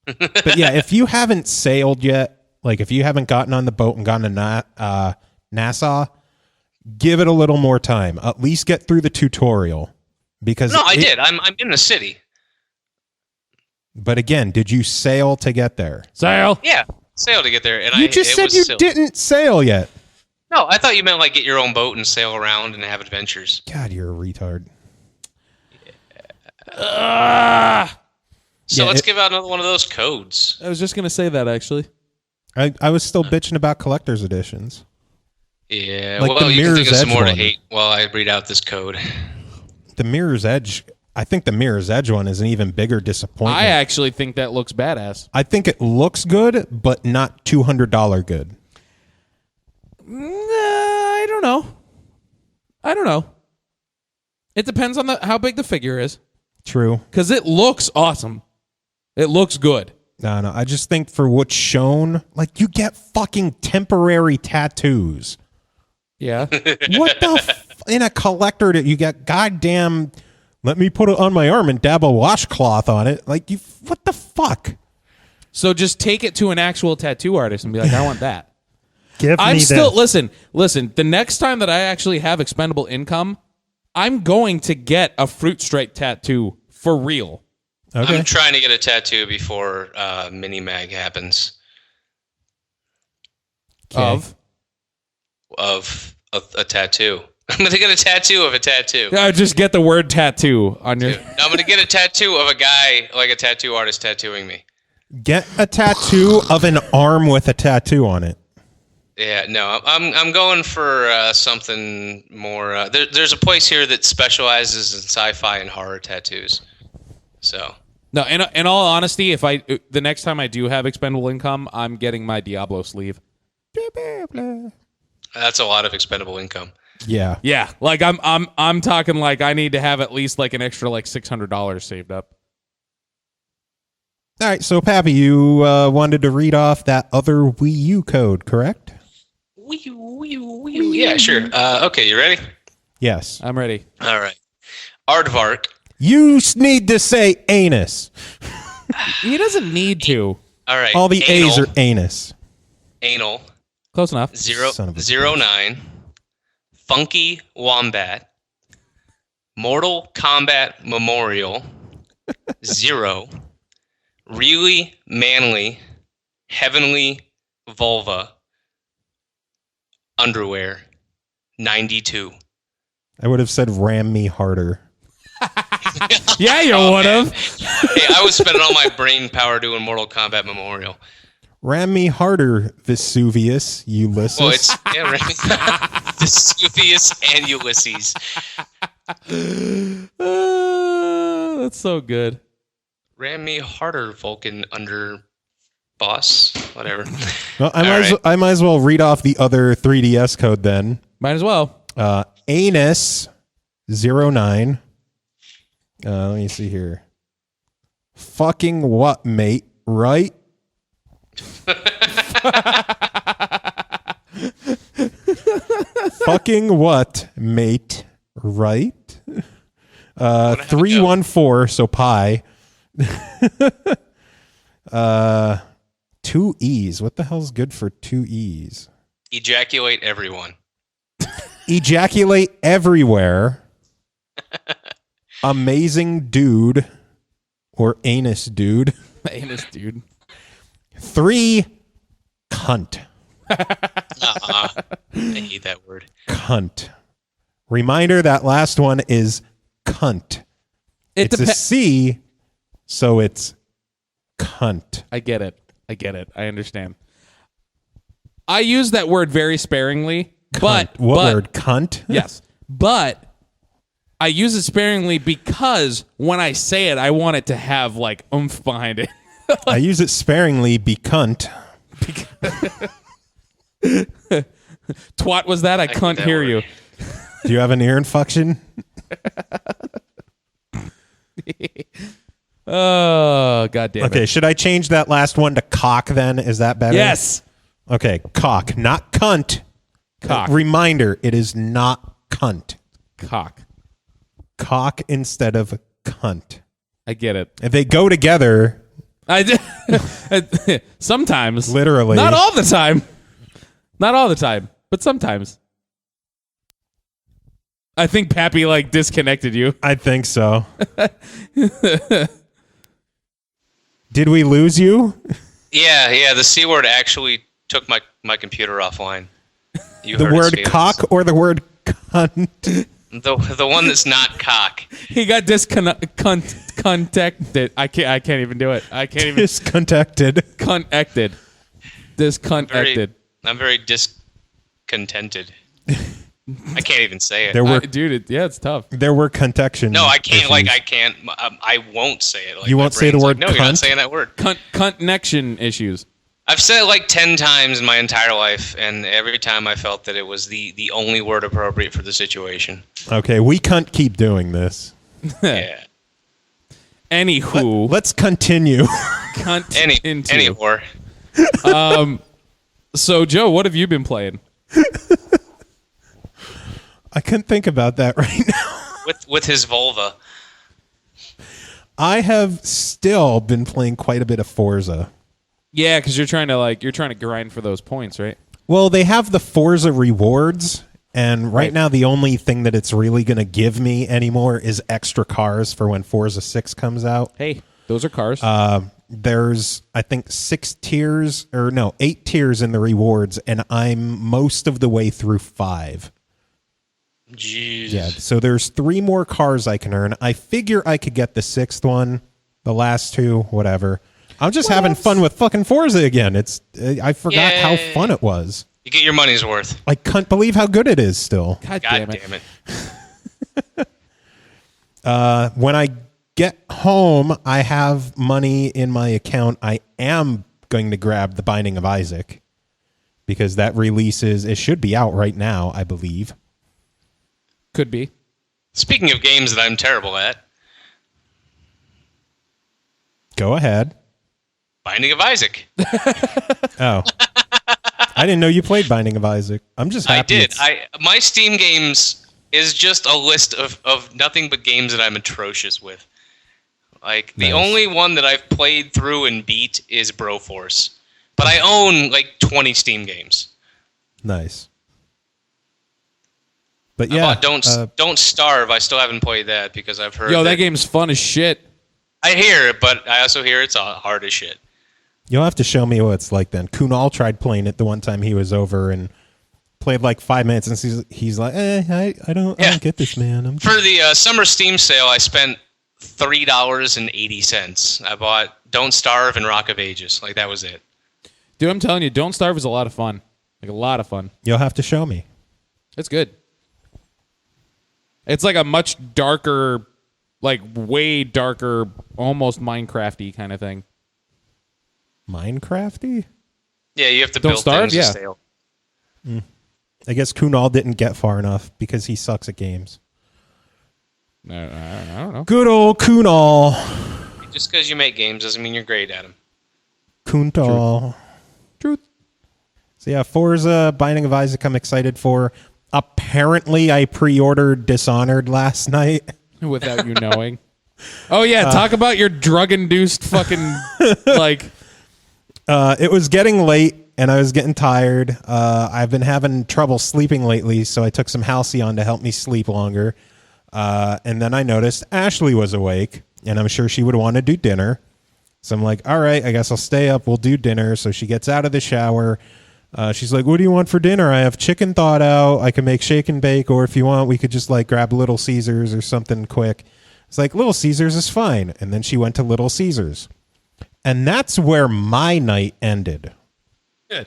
But yeah, if you haven't sailed yet, like if you haven't gotten on the boat and gone to Nassau, give it a little more time. At least get through the tutorial. Because No, I did. I'm in the city. But again, did you sail to get there? Sail. Yeah, sail to get there, and You just it said was you silly. didn't sail yet. No, I thought you meant like get your own boat and sail around and have adventures. God, you're a retard. So let's give out another one of those codes. I was just gonna say that actually. I was still bitching about collector's editions. Yeah, Like well, the you can think Mirror's of some Edge more to one. hate while I read out this code. The Mirror's Edge. I think the Mirror's Edge one is an even bigger disappointment. I actually think that looks badass. I think it looks good, but not $200 good. I don't know. It depends on how big the figure is. True. Because it looks awesome. It looks good. No. I just think for what's shown, like you get fucking temporary tattoos. Yeah. What the in a collector that you get goddamn let me put it on my arm and dab a washcloth on it. Like you what the fuck? So just take it to an actual tattoo artist and be like, I want that. Give I'm me still this. listen, the next time that I actually have expendable income, I'm going to get a fruit stripe tattoo for real. Okay. I'm trying to get a tattoo before Mini Mag happens. Of A tattoo. I'm going to get a tattoo of a tattoo. just get the word tattoo on your. No, I'm going to get a tattoo of a guy, like a tattoo artist tattooing me. Get a tattoo of an arm with a tattoo on it. Yeah, no, I'm going for something more. There's a place here that specializes in sci-fi and horror tattoos. So No, in all honesty, the next time I do have expendable income, I'm getting my Diablo sleeve. that's a lot of expendable income. Yeah. Yeah, like I'm talking like I need to have at least like an extra like $600 saved up. All right, so Pappy, you wanted to read off that other Wii U code, correct? Yeah, sure. Okay, you ready? Yes. I'm ready. All right. Aardvark. You need to say anus. He doesn't need to. All right. All the anal, A's are anus. anal. Close enough. Son of a 09. Funky Wombat. Mortal Kombat Memorial. 0. Really Manly. Heavenly Vulva. Underwear. 92. I would have said ram me harder. Yeah, you would have. Hey, I was spending all my brain power doing Mortal Kombat Memorial. Ram me harder, Vesuvius, Ulysses. Well, it's Vesuvius and Ulysses. That's so good. Ram me harder, Vulcan under boss. Whatever. Well, All right. I might as well read off the other 3DS code then. Might as well. Anus 09. Let me see here. Fucking what, mate? Right? Fucking what, mate? Right? 314, so pi. 2 E's. What the hell's good for 2 E's? Ejaculate everyone. Ejaculate everywhere. Amazing dude. Or anus dude. Anus, dude. 3 cunt. I hate that word. Cunt. Reminder that last one is cunt. It's a C, so it's cunt. I get it. I understand. I use that word very sparingly, but word? Cunt? Yes, but I use it sparingly because when I say it, I want it to have like oomph behind it. I use it sparingly be cunt. Twat was that? I can't hear you. Do you have an ear infection? Oh, goddamn Okay, it. should I change that last one to cock then? Is that better? Yes. Okay, cock, not cunt. Cock. Reminder, it is not cunt. Cock. Cock instead of cunt. I get it. If they go together, Sometimes. literally. Not all the time. Not all the time, but sometimes. I think Pappy like disconnected you. I think so. Did we lose you? Yeah. The C word actually took my computer offline. You The hurt his word feelings. cock or the word cunt? The one that's not cock. He got disconnected. I can't even do it. I can't even. Disconnected. Connected. Disconnected. I'm very discontented. I can't even say it. Dude, it's tough. There were contection. No, I can't. issues. Like, I can't. I won't say it. Like, You my won't say the brain's word like, no, you're not cunt? saying that word. Connection issues. I've said it like 10 times in my entire life, and every time I felt that it was the only word appropriate for the situation. Okay, we can't keep doing this. Yeah. Anywho, Let's continue. Any whore. So, Joe, what have you been playing? I couldn't think about that right now. With his vulva. I have still been playing quite a bit of Forza. Yeah, because you're trying to grind for those points, right? Well, they have the Forza rewards, and right now the only thing that it's really going to give me anymore is extra cars for when Forza 6 comes out. Hey, those are cars. There's, I think, 8 tiers in the rewards, and I'm most of the way through 5. Jeez. Yeah, so there's 3 more cars I can earn. I figure I could get the 6th one, the last 2, whatever. I'm just having fun with fucking Forza again. I forgot how fun it was. You get your money's worth. I can't believe how good it is still. God damn damn it. When I get home, I have money in my account. I am going to grab The Binding of Isaac because that releases, it should be out right now, I believe. Could be. Speaking of games that I'm terrible at, Go ahead. Binding of Isaac. Oh. I didn't know you played Binding of Isaac. I'm just happy. I did. My Steam games is just a list of nothing but games that I'm atrocious with. Like, the only one that I've played through and beat is Broforce. But I own, like, 20 Steam games. Nice. But yeah. I bought Don't Starve. I still haven't played that because I've heard That game's fun as shit. I hear it, but I also hear it's hard as shit. You'll have to show me what it's like then. Kunal tried playing it the one time he was over and played like 5 minutes, and he's like, I don't get this, man. For the summer Steam sale, I spent $3.80. I bought Don't Starve and Rock of Ages. Like, that was it. Dude, I'm telling you, Don't Starve is a lot of fun. Like, a lot of fun. You'll have to show me. It's good. It's like a much darker, like way darker, almost Minecraft-y kind of thing. Minecraft-y? Yeah, you have to Don't build Starve? things Yeah. to stale. I guess Kunal didn't get far enough because he sucks at games. I don't know. Good old Kunal. Just because you make games doesn't mean you're great at them. Kuntal. Truth. So yeah, Forza, Binding of Isaac, I'm excited for. Apparently, I pre-ordered Dishonored last night. Without you knowing. Oh, yeah. Talk about your drug-induced fucking, like... It was getting late, and I was getting tired. I've been having trouble sleeping lately, so I took some Halcyon to help me sleep longer. And then I noticed Ashley was awake, and I'm sure she would want to do dinner. So I'm like, all right, I guess I'll stay up. We'll do dinner. So she gets out of the shower. She's like, what do you want for dinner? I have chicken thawed out. I can make shake and bake, or if you want, we could just like grab Little Caesars or something quick. It's like, Little Caesars is fine. And then she went to Little Caesars. And that's where my night ended.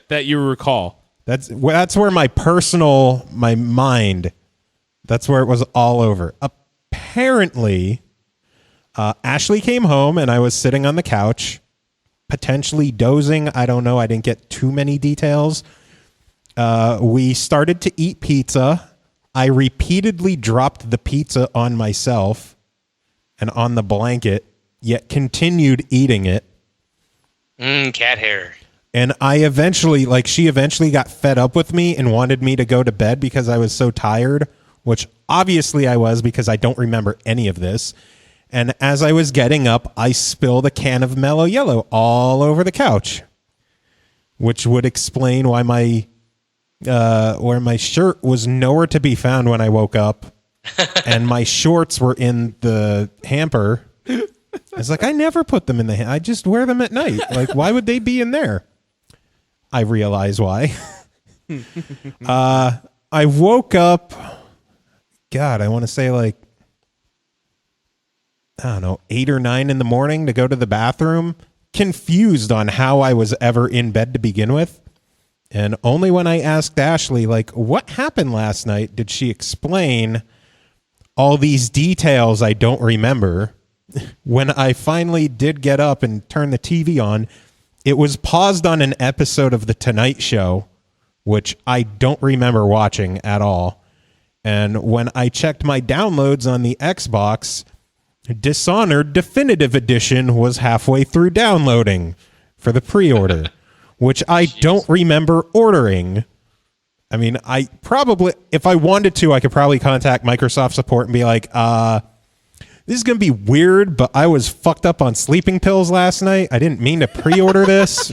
That you recall. That's where my mind, that's where it was all over. Apparently, Ashley came home and I was sitting on the couch, potentially dozing. I don't know. I didn't get too many details. We started to eat pizza. I repeatedly dropped the pizza on myself and on the blanket, yet continued eating it. Cat hair. And she eventually got fed up with me and wanted me to go to bed because I was so tired, which obviously I was because I don't remember any of this. And as I was getting up, I spilled a can of Mellow Yellow all over the couch, which would explain why my shirt was nowhere to be found when I woke up, and my shorts were in the hamper. I was like, I never put them in the I just wear them at night. Like, why would they be in there? I realize why. I woke up, God, I want to say like, I don't know, 8 or 9 in the morning to go to the bathroom, confused on how I was ever in bed to begin with. And only when I asked Ashley, like, what happened last night, did she explain all these details I don't remember. When I finally did get up and turn the TV on, it was paused on an episode of The Tonight Show, which I don't remember watching at all. And when I checked my downloads on the Xbox, Dishonored Definitive Edition was halfway through downloading for the pre-order, which I don't remember ordering. I mean, I probably, if I wanted to, I could probably contact Microsoft support and be like, this is going to be weird, but I was fucked up on sleeping pills last night. I didn't mean to pre-order this.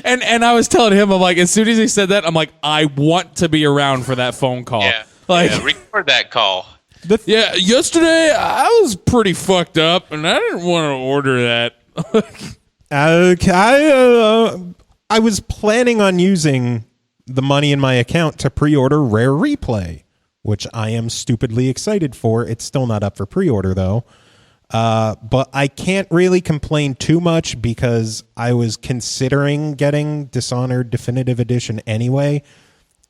And I was telling him, I'm like, as soon as he said that, I'm like, I want to be around for that phone call. Yeah. Like, yeah, record that call. Yeah, yesterday I was pretty fucked up, and I didn't want to order that. I was planning on using the money in my account to pre-order Rare Replay, which I am stupidly excited for. It's still not up for pre-order, though. But I can't really complain too much because I was considering getting Dishonored Definitive Edition anyway.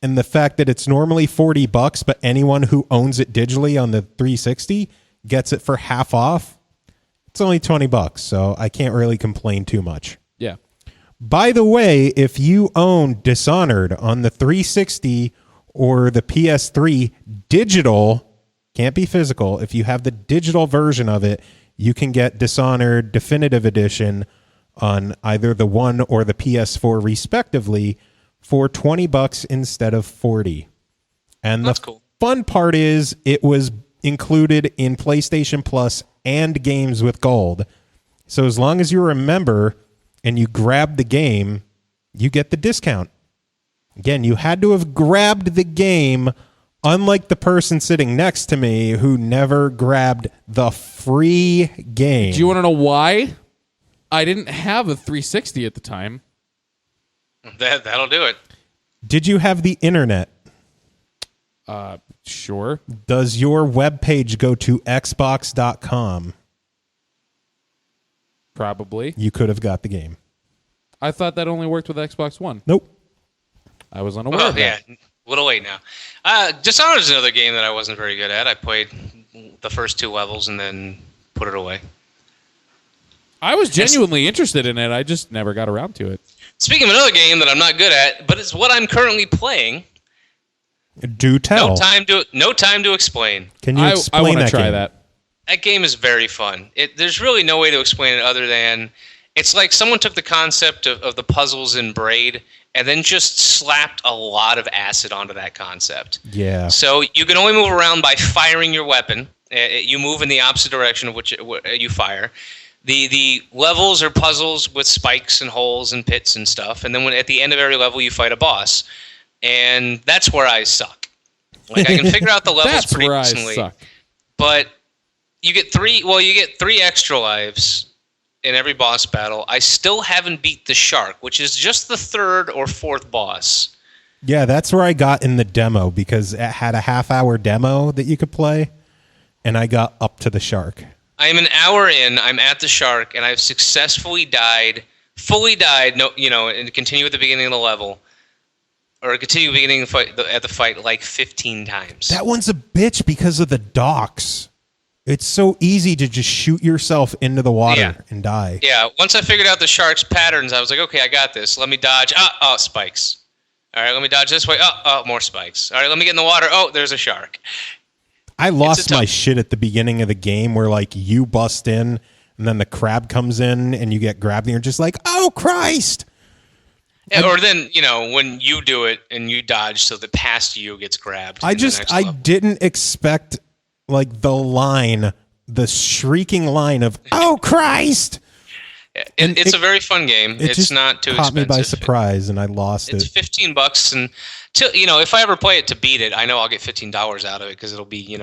And the fact that it's normally $40, but anyone who owns it digitally on the 360 gets it for half off. It's only $20, so I can't really complain too much. Yeah. By the way, if you own Dishonored on the 360 or the PS3 digital, can't be physical. If you have the digital version of it, you can get Dishonored Definitive Edition on either the One or the PS4 respectively for $20 instead of $40. And That's the cool. fun part is it was included in PlayStation Plus and Games with Gold. So as long as you're a member and you grab the game, you get the discount. Again, you had to have grabbed the game, unlike the person sitting next to me who never grabbed the free game. Do you want to know why? I didn't have a 360 at the time. That'll do it. Did you have the internet? Sure. Does your webpage go to xbox.com? Probably. You could have got the game. I thought that only worked with Xbox One. Nope. I was unaware Well, of yeah, that. a little late now. Dishonored is another game that I wasn't very good at. I played the first 2 levels and then put it away. I was genuinely interested in it. I just never got around to it. Speaking of another game that I'm not good at, but it's what I'm currently playing. Do tell. No time to explain. Can you I explain want to that try game? that. That game is very fun. There's really no way to explain it other than it's like someone took the concept of the puzzles in Braid and then just slapped a lot of acid onto that concept. Yeah. So you can only move around by firing your weapon. You move in the opposite direction of which you fire. The levels are puzzles with spikes and holes and pits and stuff. And then at the end of every level, you fight a boss. And that's where I suck. Like I can figure out the levels That's pretty where decently. I suck. But you get 3 extra lives in every boss battle. I still haven't beat the shark, which is just the 3rd or 4th boss. Yeah, that's where I got in the demo because it had a half-hour demo that you could play, and I got up to the shark. I am an hour in. I'm at the shark, and I've successfully fully died. No, and continue at the beginning of the level, or continue beginning at the fight like 15 times. That one's a bitch because of the docks. It's so easy to just shoot yourself into the water and die. Yeah. Once I figured out the shark's patterns, I was like, okay, I got this. Let me dodge. Oh, spikes. All right, let me dodge this way. Oh, more spikes. All right, let me get in the water. Oh, there's a shark. I lost my shit at the beginning of the game where like you bust in and then the crab comes in and you get grabbed and you're just like, oh Christ. Yeah, or then, when you do it and you dodge so that past you gets grabbed. I didn't expect like the shrieking line of, oh Christ. It's a very fun game. It's just not too caught expensive. me by surprise and I lost It's it. $15, and if I ever play it to beat it, I know I'll get $15 out of it because it'll be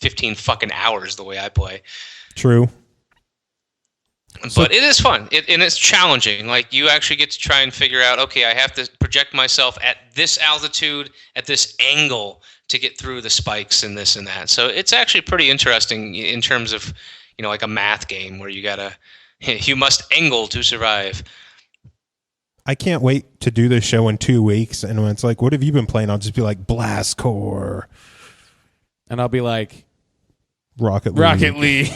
15 fucking hours the way I play. True. But it is fun, and it's challenging. Like you actually get to try and figure out, okay, I have to project myself at this altitude, at this angle, to get through the spikes and this and that. So it's actually pretty interesting in terms of, like a math game where you must angle to survive. I can't wait to do this show in 2 weeks, and when it's like, what have you been playing? I'll just be like, Blast Core. And I'll be like, Rocket League.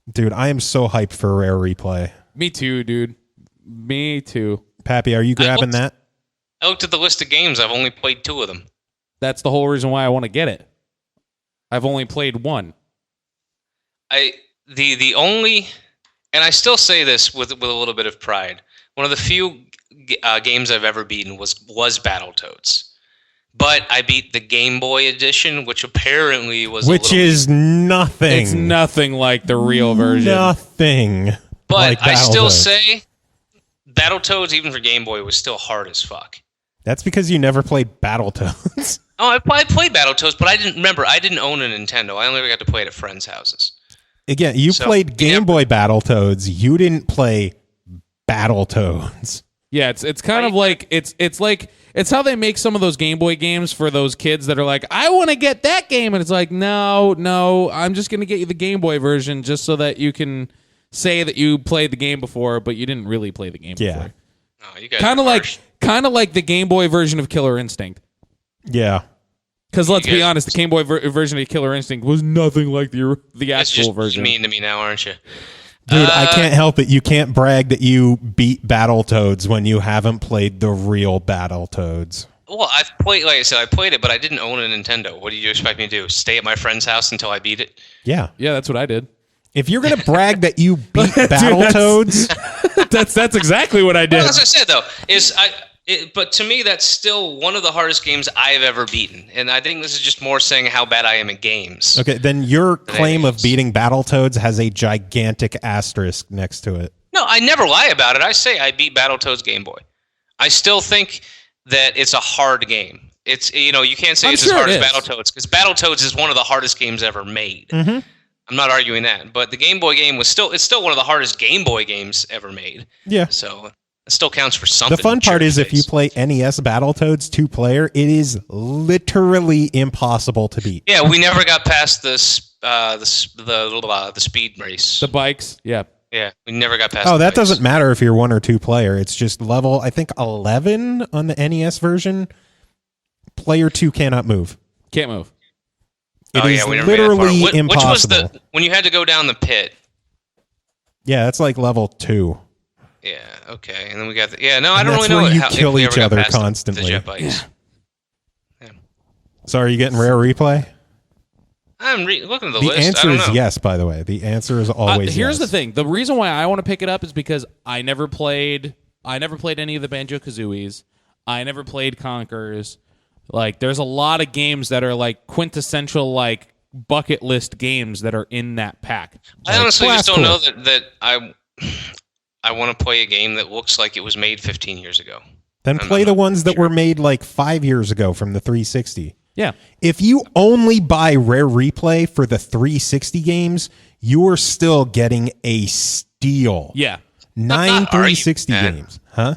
Dude, I am so hyped for Rare Replay. Me too, dude. Me too. Pappy, are you grabbing that? I looked at the list of games. I've only played 2 of them. That's the whole reason why I want to get it. I've only played 1. The only, and I still say this with a little bit of pride, one of the few games I've ever beaten was Battletoads. But I beat the Game Boy edition, which apparently was is nothing. It's nothing like the real version. Nothing. But like I still say Battletoads, even for Game Boy, was still hard as fuck. That's because you never played Battletoads. Oh, I played Battletoads, but I didn't own a Nintendo. I only ever got to play it at friends' houses. Again, you played Game Boy Battletoads. You didn't play Battletoads. Yeah, it's kind of like it's how they make some of those Game Boy games for those kids that are like, I want to get that game, and it's like, no, I'm just gonna get you the Game Boy version just so that you can say that you played the game before, but you didn't really play the game before. Oh, you guys kind of like the Game Boy version of Killer Instinct. Yeah. Because let's be honest, the Game Boy version of Killer Instinct was nothing like the actual version. You're mean to me now, aren't you? Dude, I can't help it. You can't brag that you beat Battletoads when you haven't played the real Battletoads. Well, I've played, like I said, I played it, but I didn't own a Nintendo. What do you expect me to do? Stay at my friend's house until I beat it? Yeah. Yeah, that's what I did. If you're going to brag that you beat Battletoads... that's exactly what I did. Well, as I said, though, but to me, that's still one of the hardest games I've ever beaten. And I think this is just more saying how bad I am at games. Okay, then your claim of beating Battletoads has a gigantic asterisk next to it. No, I never lie about it. I say I beat Battletoads Game Boy. I still think that it's a hard game. It's, you can't say it's as hard as Battletoads, because Battletoads is one of the hardest games ever made. Mm-hmm. I'm not arguing that. But the Game Boy game it's still one of the hardest Game Boy games ever made. Yeah. So it still counts for something. The fun part is if you play NES Battletoads 2-player, it is literally impossible to beat. Yeah, we never got past the speed race. The bikes, yeah. Yeah, we never got past Oh, the that bikes. doesn't matter if you're 1 or 2-player. It's just level, I think, 11 on the NES version. Player 2 cannot move. Can't move. It is we never made that far. literally impossible. Which was when you had to go down the pit? Yeah, that's like level 2. Yeah, okay. And then we got I don't that's really know where you how kill if we each ever got other past constantly. The jet bikes. Yeah. So are you getting Rare Replay? I'm looking at the The list. answer I don't is know. yes, by the way. The answer is always Here's yes. the thing. The reason why I want to pick it up is because I never played any of the Banjo-Kazooies. I never played Conquerors. Like, there's a lot of games that are like quintessential, like, bucket list games that are in that pack. I honestly just don't know Blast that I want to play a game that looks like it was made 15 years ago. Then play the ones that were made like 5 years ago from the 360. Yeah. If you only buy Rare Replay for the 360 games, you're still getting a steal. Yeah. 9 360 games. Huh?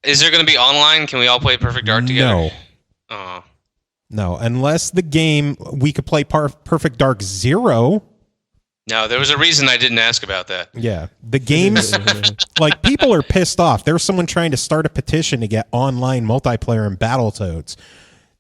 Is there going to be online? Can we all play Perfect Dark together? No. Oh. No, unless the game, we could play Perfect Dark 0. No, there was a reason I didn't ask about that. Yeah. The games, like, people are pissed off. There's someone trying to start a petition to get online multiplayer in Battletoads.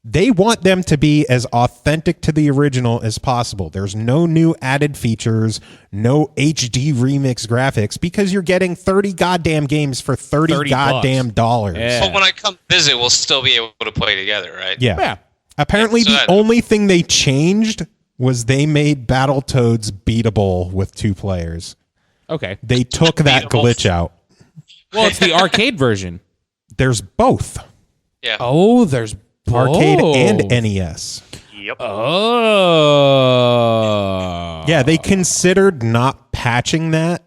They want them to be as authentic to the original as possible. There's no new added features, no HD remix graphics, because you're getting 30 goddamn games for 30 goddamn dollars. Yeah. But when I come visit, we'll still be able to play together, right? Yeah. Apparently, So the only thing they changed was they made Battletoads beatable with 2 players. Okay. They took that Beatable. glitch out. Well, it's the arcade version. There's both. Yeah. Oh, there's Arcade both. and NES. Yep. Oh. Yeah, they considered not patching that.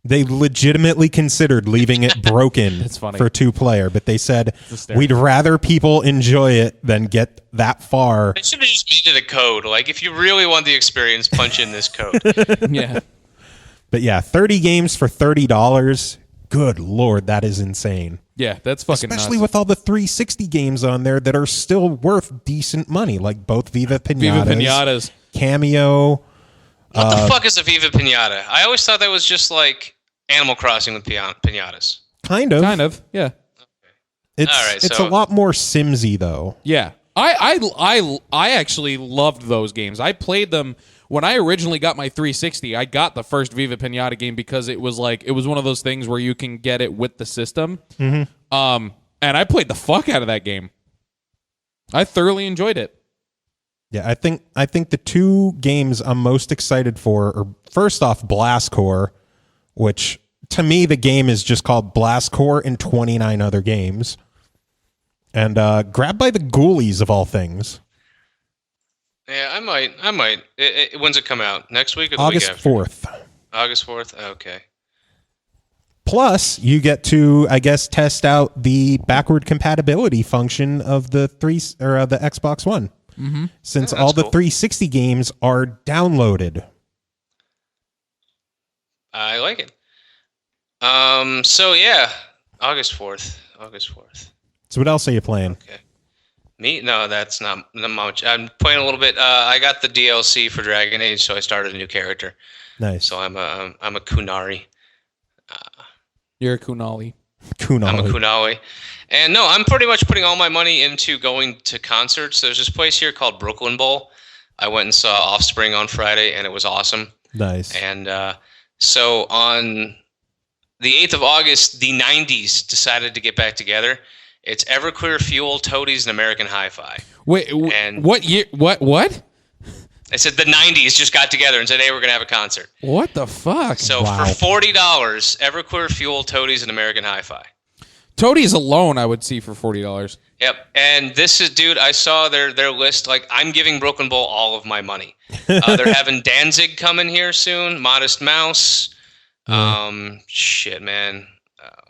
They legitimately considered leaving it broken That's funny. for 2-player, but they said, hysterical. we'd rather people enjoy it than get that far. They should have just made it a code. Like, if you really want the experience, punch in this code. Yeah. But yeah, 30 games for $30 good Lord, that is insane. Yeah, that's fucking Especially nuts. with all the 360 games on there that are still worth decent money, like both Viva Pinatas, Cameo. What the fuck is a Viva Pinata? I always thought that was just like Animal Crossing with pinatas. Kind of, yeah. It's All right, it's so- a lot more Simsy though. Yeah. I actually loved those games. I played them when I originally got my 360. I got the first Viva Pinata game because it was one of those things where you can get it with the system. Mm-hmm. And I played the fuck out of that game. I thoroughly enjoyed it. Yeah, I think the two games I'm most excited for are, first off, Blast Corps, which to me the game is just called Blast Corps and 29 other games. And Grabbed by the Ghoulies, of all things. Yeah, I might. When's it come out? Next week or the August week after? 4th. August 4th? Okay. Plus, you get to, I guess, test out the backward compatibility function of the the Xbox One. Mm-hmm. Since Yeah, all the cool. 360 games are downloaded. I like it. So yeah, August 4th. So what else are you playing? Okay. Me? No, that's not much. I'm playing a little bit. I got the DLC for Dragon Age, so I started a new character. Nice. So I'm a Kunari. You're a Kunali. I'm a Kunali. And no, I'm pretty much putting all my money into going to concerts. There's this place here called Brooklyn Bowl. I went and saw Offspring on Friday, and it was awesome. Nice. And so on the 8th of August, the 90s decided to get back together. It's Everclear, Fuel, Toadies, and American Hi-Fi. Wait, And- what year? What? I said the 90s just got together and said, hey, we're going to have a concert. What the fuck? So Wow. for $40, Everclear, Fuel, Toadies, and American Hi-Fi. Toadies alone, I would see for $40. Yep. And this is, dude, I saw their list. Like, I'm giving Brooklyn Bowl all of my money. They're having Danzig coming here soon, Modest Mouse. Shit, man.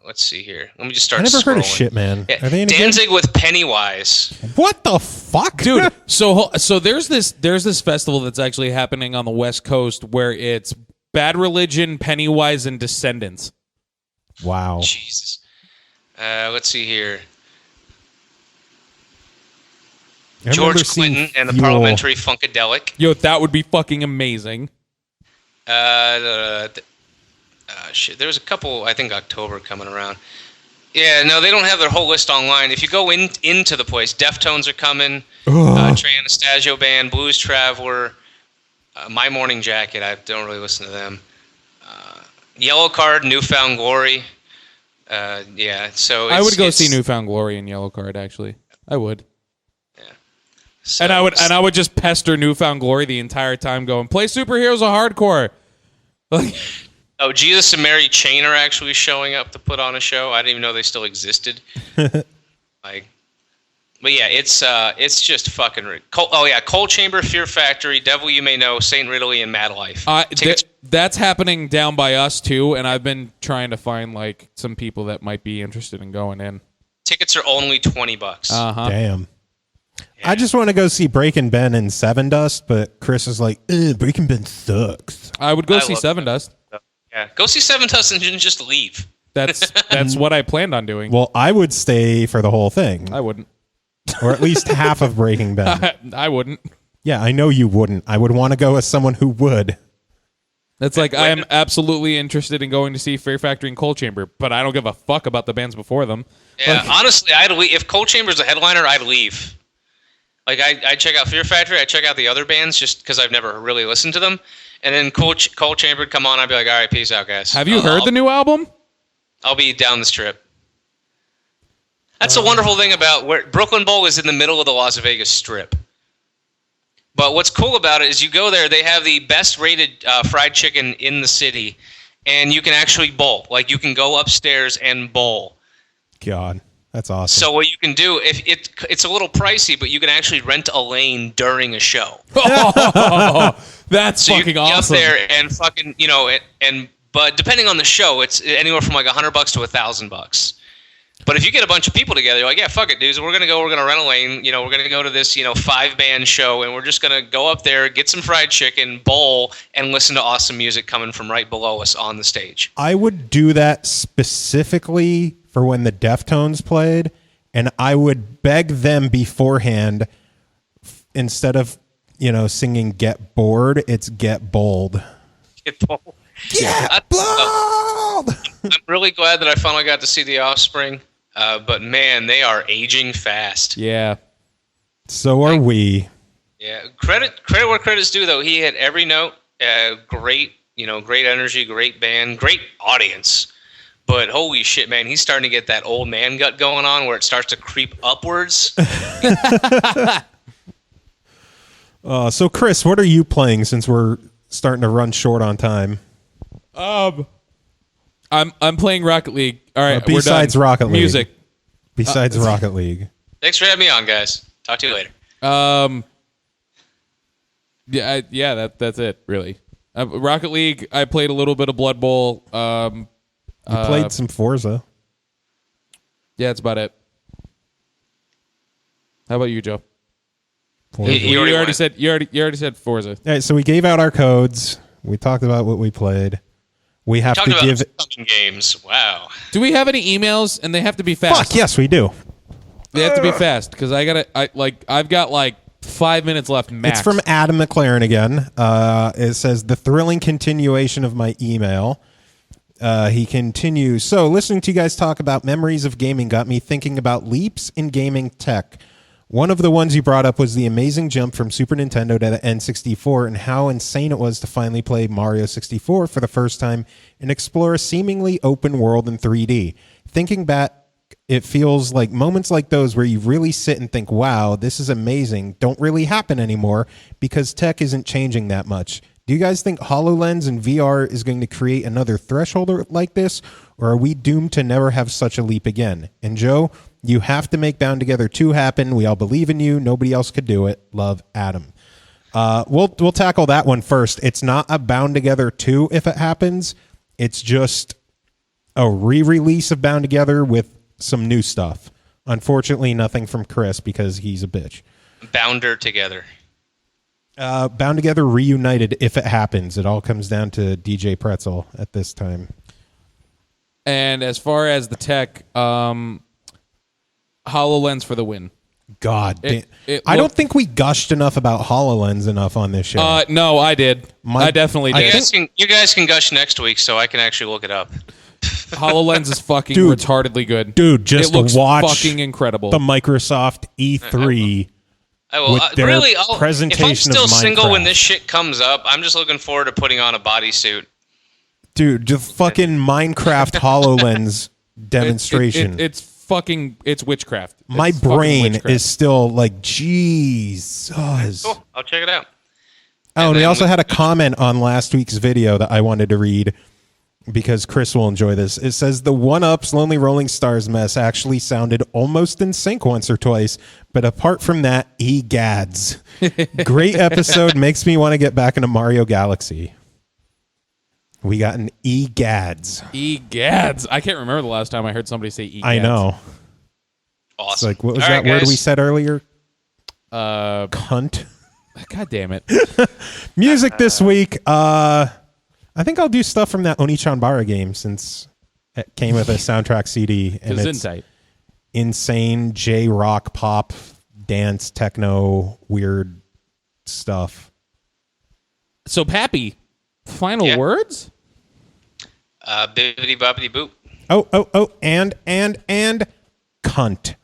Let's see here. Let me just start I never heard of scrolling. Shit, man. Yeah, Are they any good? Danzig with Pennywise. What the fuck? Dude, so there's this festival that's actually happening on the West Coast where it's Bad Religion, Pennywise, and Descendants. Wow. Jesus. Let's see here. I remember George seeing Clinton and the Fuel. Parliamentary Funkadelic. Yo, that would be fucking amazing. Shit, there was a couple, I think October coming around. Yeah, no, they don't have their whole list online. If you go into the place, Deftones are coming, Trey Anastasio Band, Blues Traveler, My Morning Jacket, I don't really listen to them. Yellow Card, Newfound Glory. Yeah, so I would go it's- see Newfound Glory in Yellow Card, actually. I would. so And I would just pester Newfound Glory the entire time going, play Superheroes of Hardcore. Like, Oh, Jesus and Mary Chain are actually showing up to put on a show. I didn't even know they still existed. But yeah, it's just fucking. Cold Chamber, Fear Factory, Devil You May Know, Saint Ridley, and Mad Life. Tickets. that's happening down by us, too, and I've been trying to find, like, some people that might be interested in going in. Tickets are only $20. Uh-huh. Damn. I just want to go see Breaking Ben and Seven Dust, but Chris is like, Breaking Ben sucks. I would go I see love Seven Dust. Yeah, go see Seven Dust and just leave. That's what I planned on doing. Well, I would stay for the whole thing, I wouldn't. or at least half of Breaking Ben. I wouldn't. Yeah, I know you wouldn't. I would want to go as someone who would. That's like, I am absolutely interested in going to see Fear Factory and Cold Chamber, but I don't give a fuck about the bands before them. Yeah, honestly, I'd leave. If Cold Chamber's a headliner, I'd leave. Like, I check out Fear Factory, I check out the other bands just because I've never really listened to them. And then Cold Chamber would come on, I'd be like, all right, peace out, guys. Have you heard the new album? I'll be down the strip. That's the wonderful thing about where Brooklyn Bowl is in the middle of the Las Vegas Strip. But what's cool about it is you go there, they have the best rated fried chicken in the city, and you can actually bowl. Like, you can go upstairs and bowl. God, that's awesome. So what you can do, if it's a little pricey, but you can actually rent a lane during a show. That's So you fucking can get awesome. up there and fucking, but depending on the show, it's anywhere from like $100 to $1,000. But if you get a bunch of people together, you're like, yeah, fuck it, dudes. We're gonna rent a lane. We're gonna go to this 5-band show, and we're just gonna go up there, get some fried chicken, bowl, and listen to awesome music coming from right below us on the stage. I would do that specifically for when the Deftones played, and I would beg them beforehand instead of singing "Get Bored," it's "Get Bold." Get bold. Get bold. I'm really glad that I finally got to see The Offspring, but man, they are aging fast. Yeah. So are we. Yeah. Credit where credit's due, though. He hit every note. Great, great energy, great band, great audience. But holy shit, man, he's starting to get that old man gut going on where it starts to creep upwards. So Kris, what are you playing since we're starting to run short on time? I'm playing Rocket League. All right, besides we're done. Rocket League. Music. Besides Rocket League. Thanks for having me on, guys. Talk to you later. That's it, really. Rocket League, I played a little bit of Blood Bowl. You played some Forza. Yeah, that's about it. How about you, Joe? You already said Forza. All right, so we gave out our codes. We talked about what we played. We have to give games. Wow. Do we have any emails? And they have to be fast. Fuck yes, we do. They have to be fast because I've got like 5 minutes left max. It's from Adam McLaren again. It says the thrilling continuation of my email. He continues. So listening to you guys talk about memories of gaming got me thinking about leaps in gaming tech. One of the ones you brought up was the amazing jump from Super Nintendo to the N64 and how insane it was to finally play Mario 64 for the first time and explore a seemingly open world in 3D. Thinking back, it feels like moments like those where you really sit and think, wow, this is amazing, don't really happen anymore because tech isn't changing that much. Do you guys think HoloLens and VR is going to create another threshold like this, or are we doomed to never have such a leap again? And Joe, you have to make Bound Together 2 happen. We all believe in you. Nobody else could do it. Love, Adam. We'll tackle that one first. It's not a Bound Together 2 if it happens. It's just a re-release of Bound Together with some new stuff. Unfortunately, nothing from Kris because he's a bitch. Bounder Together. Bound Together reunited if it happens. It all comes down to DJ Pretzel at this time. And as far as the tech, HoloLens for the win. God damn. I don't think we gushed enough about HoloLens enough on this show. No, I did. I definitely did. You guys can gush next week so I can actually look it up. HoloLens is fucking retardedly good. Dude, just it looks watch fucking incredible. The Microsoft E3 with their presentation if I'm still of Minecraft. single when this shit comes up, I'm just looking forward to putting on a bodysuit. Dude, just fucking Minecraft HoloLens demonstration. It's witchcraft. My brain is still like, Jesus. Cool. I'll check it out. Oh, and we also had a comment on last week's video that I wanted to read because Kris will enjoy this. It says the One-Up's Lonely Rolling Stars mess actually sounded almost in sync once or twice, but apart from that, egads. Great episode. Makes me want to get back into Mario Galaxy. We got an egads. Egads. I can't remember the last time I heard somebody say egads. I know. Awesome. It's like, what was that word we said earlier? Cunt. God damn it. Music this week. I think I'll do stuff from that Onechanbara game since it came with a soundtrack CD. And it's insane J-rock, pop, dance, techno, weird stuff. So, Pappy, final words? Bibbidi bobbidi boop. Oh, and cunt.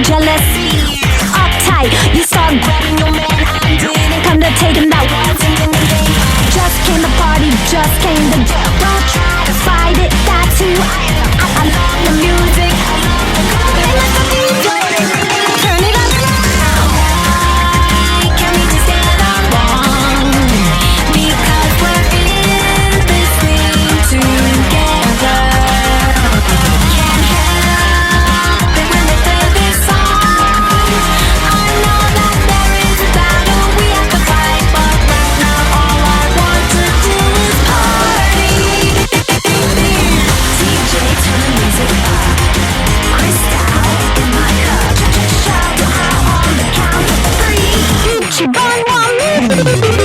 jealousy. Uptight, you start grabbing your man. I didn't come to take him, that wasn't in the game. Just came to party, just came to jump. Don't try to fight it, that's who I am. I love the music, I love the club, and let the music turn it up now. Why can't we just get along? Because we're in this thing together. Can't help it when they play this song. I know that there is a battle we have to fight, but right now all I want to do is party. DJ, turn the music up. Crystal in my cup. Just shout out on the count of 3. ICHIBAN 1.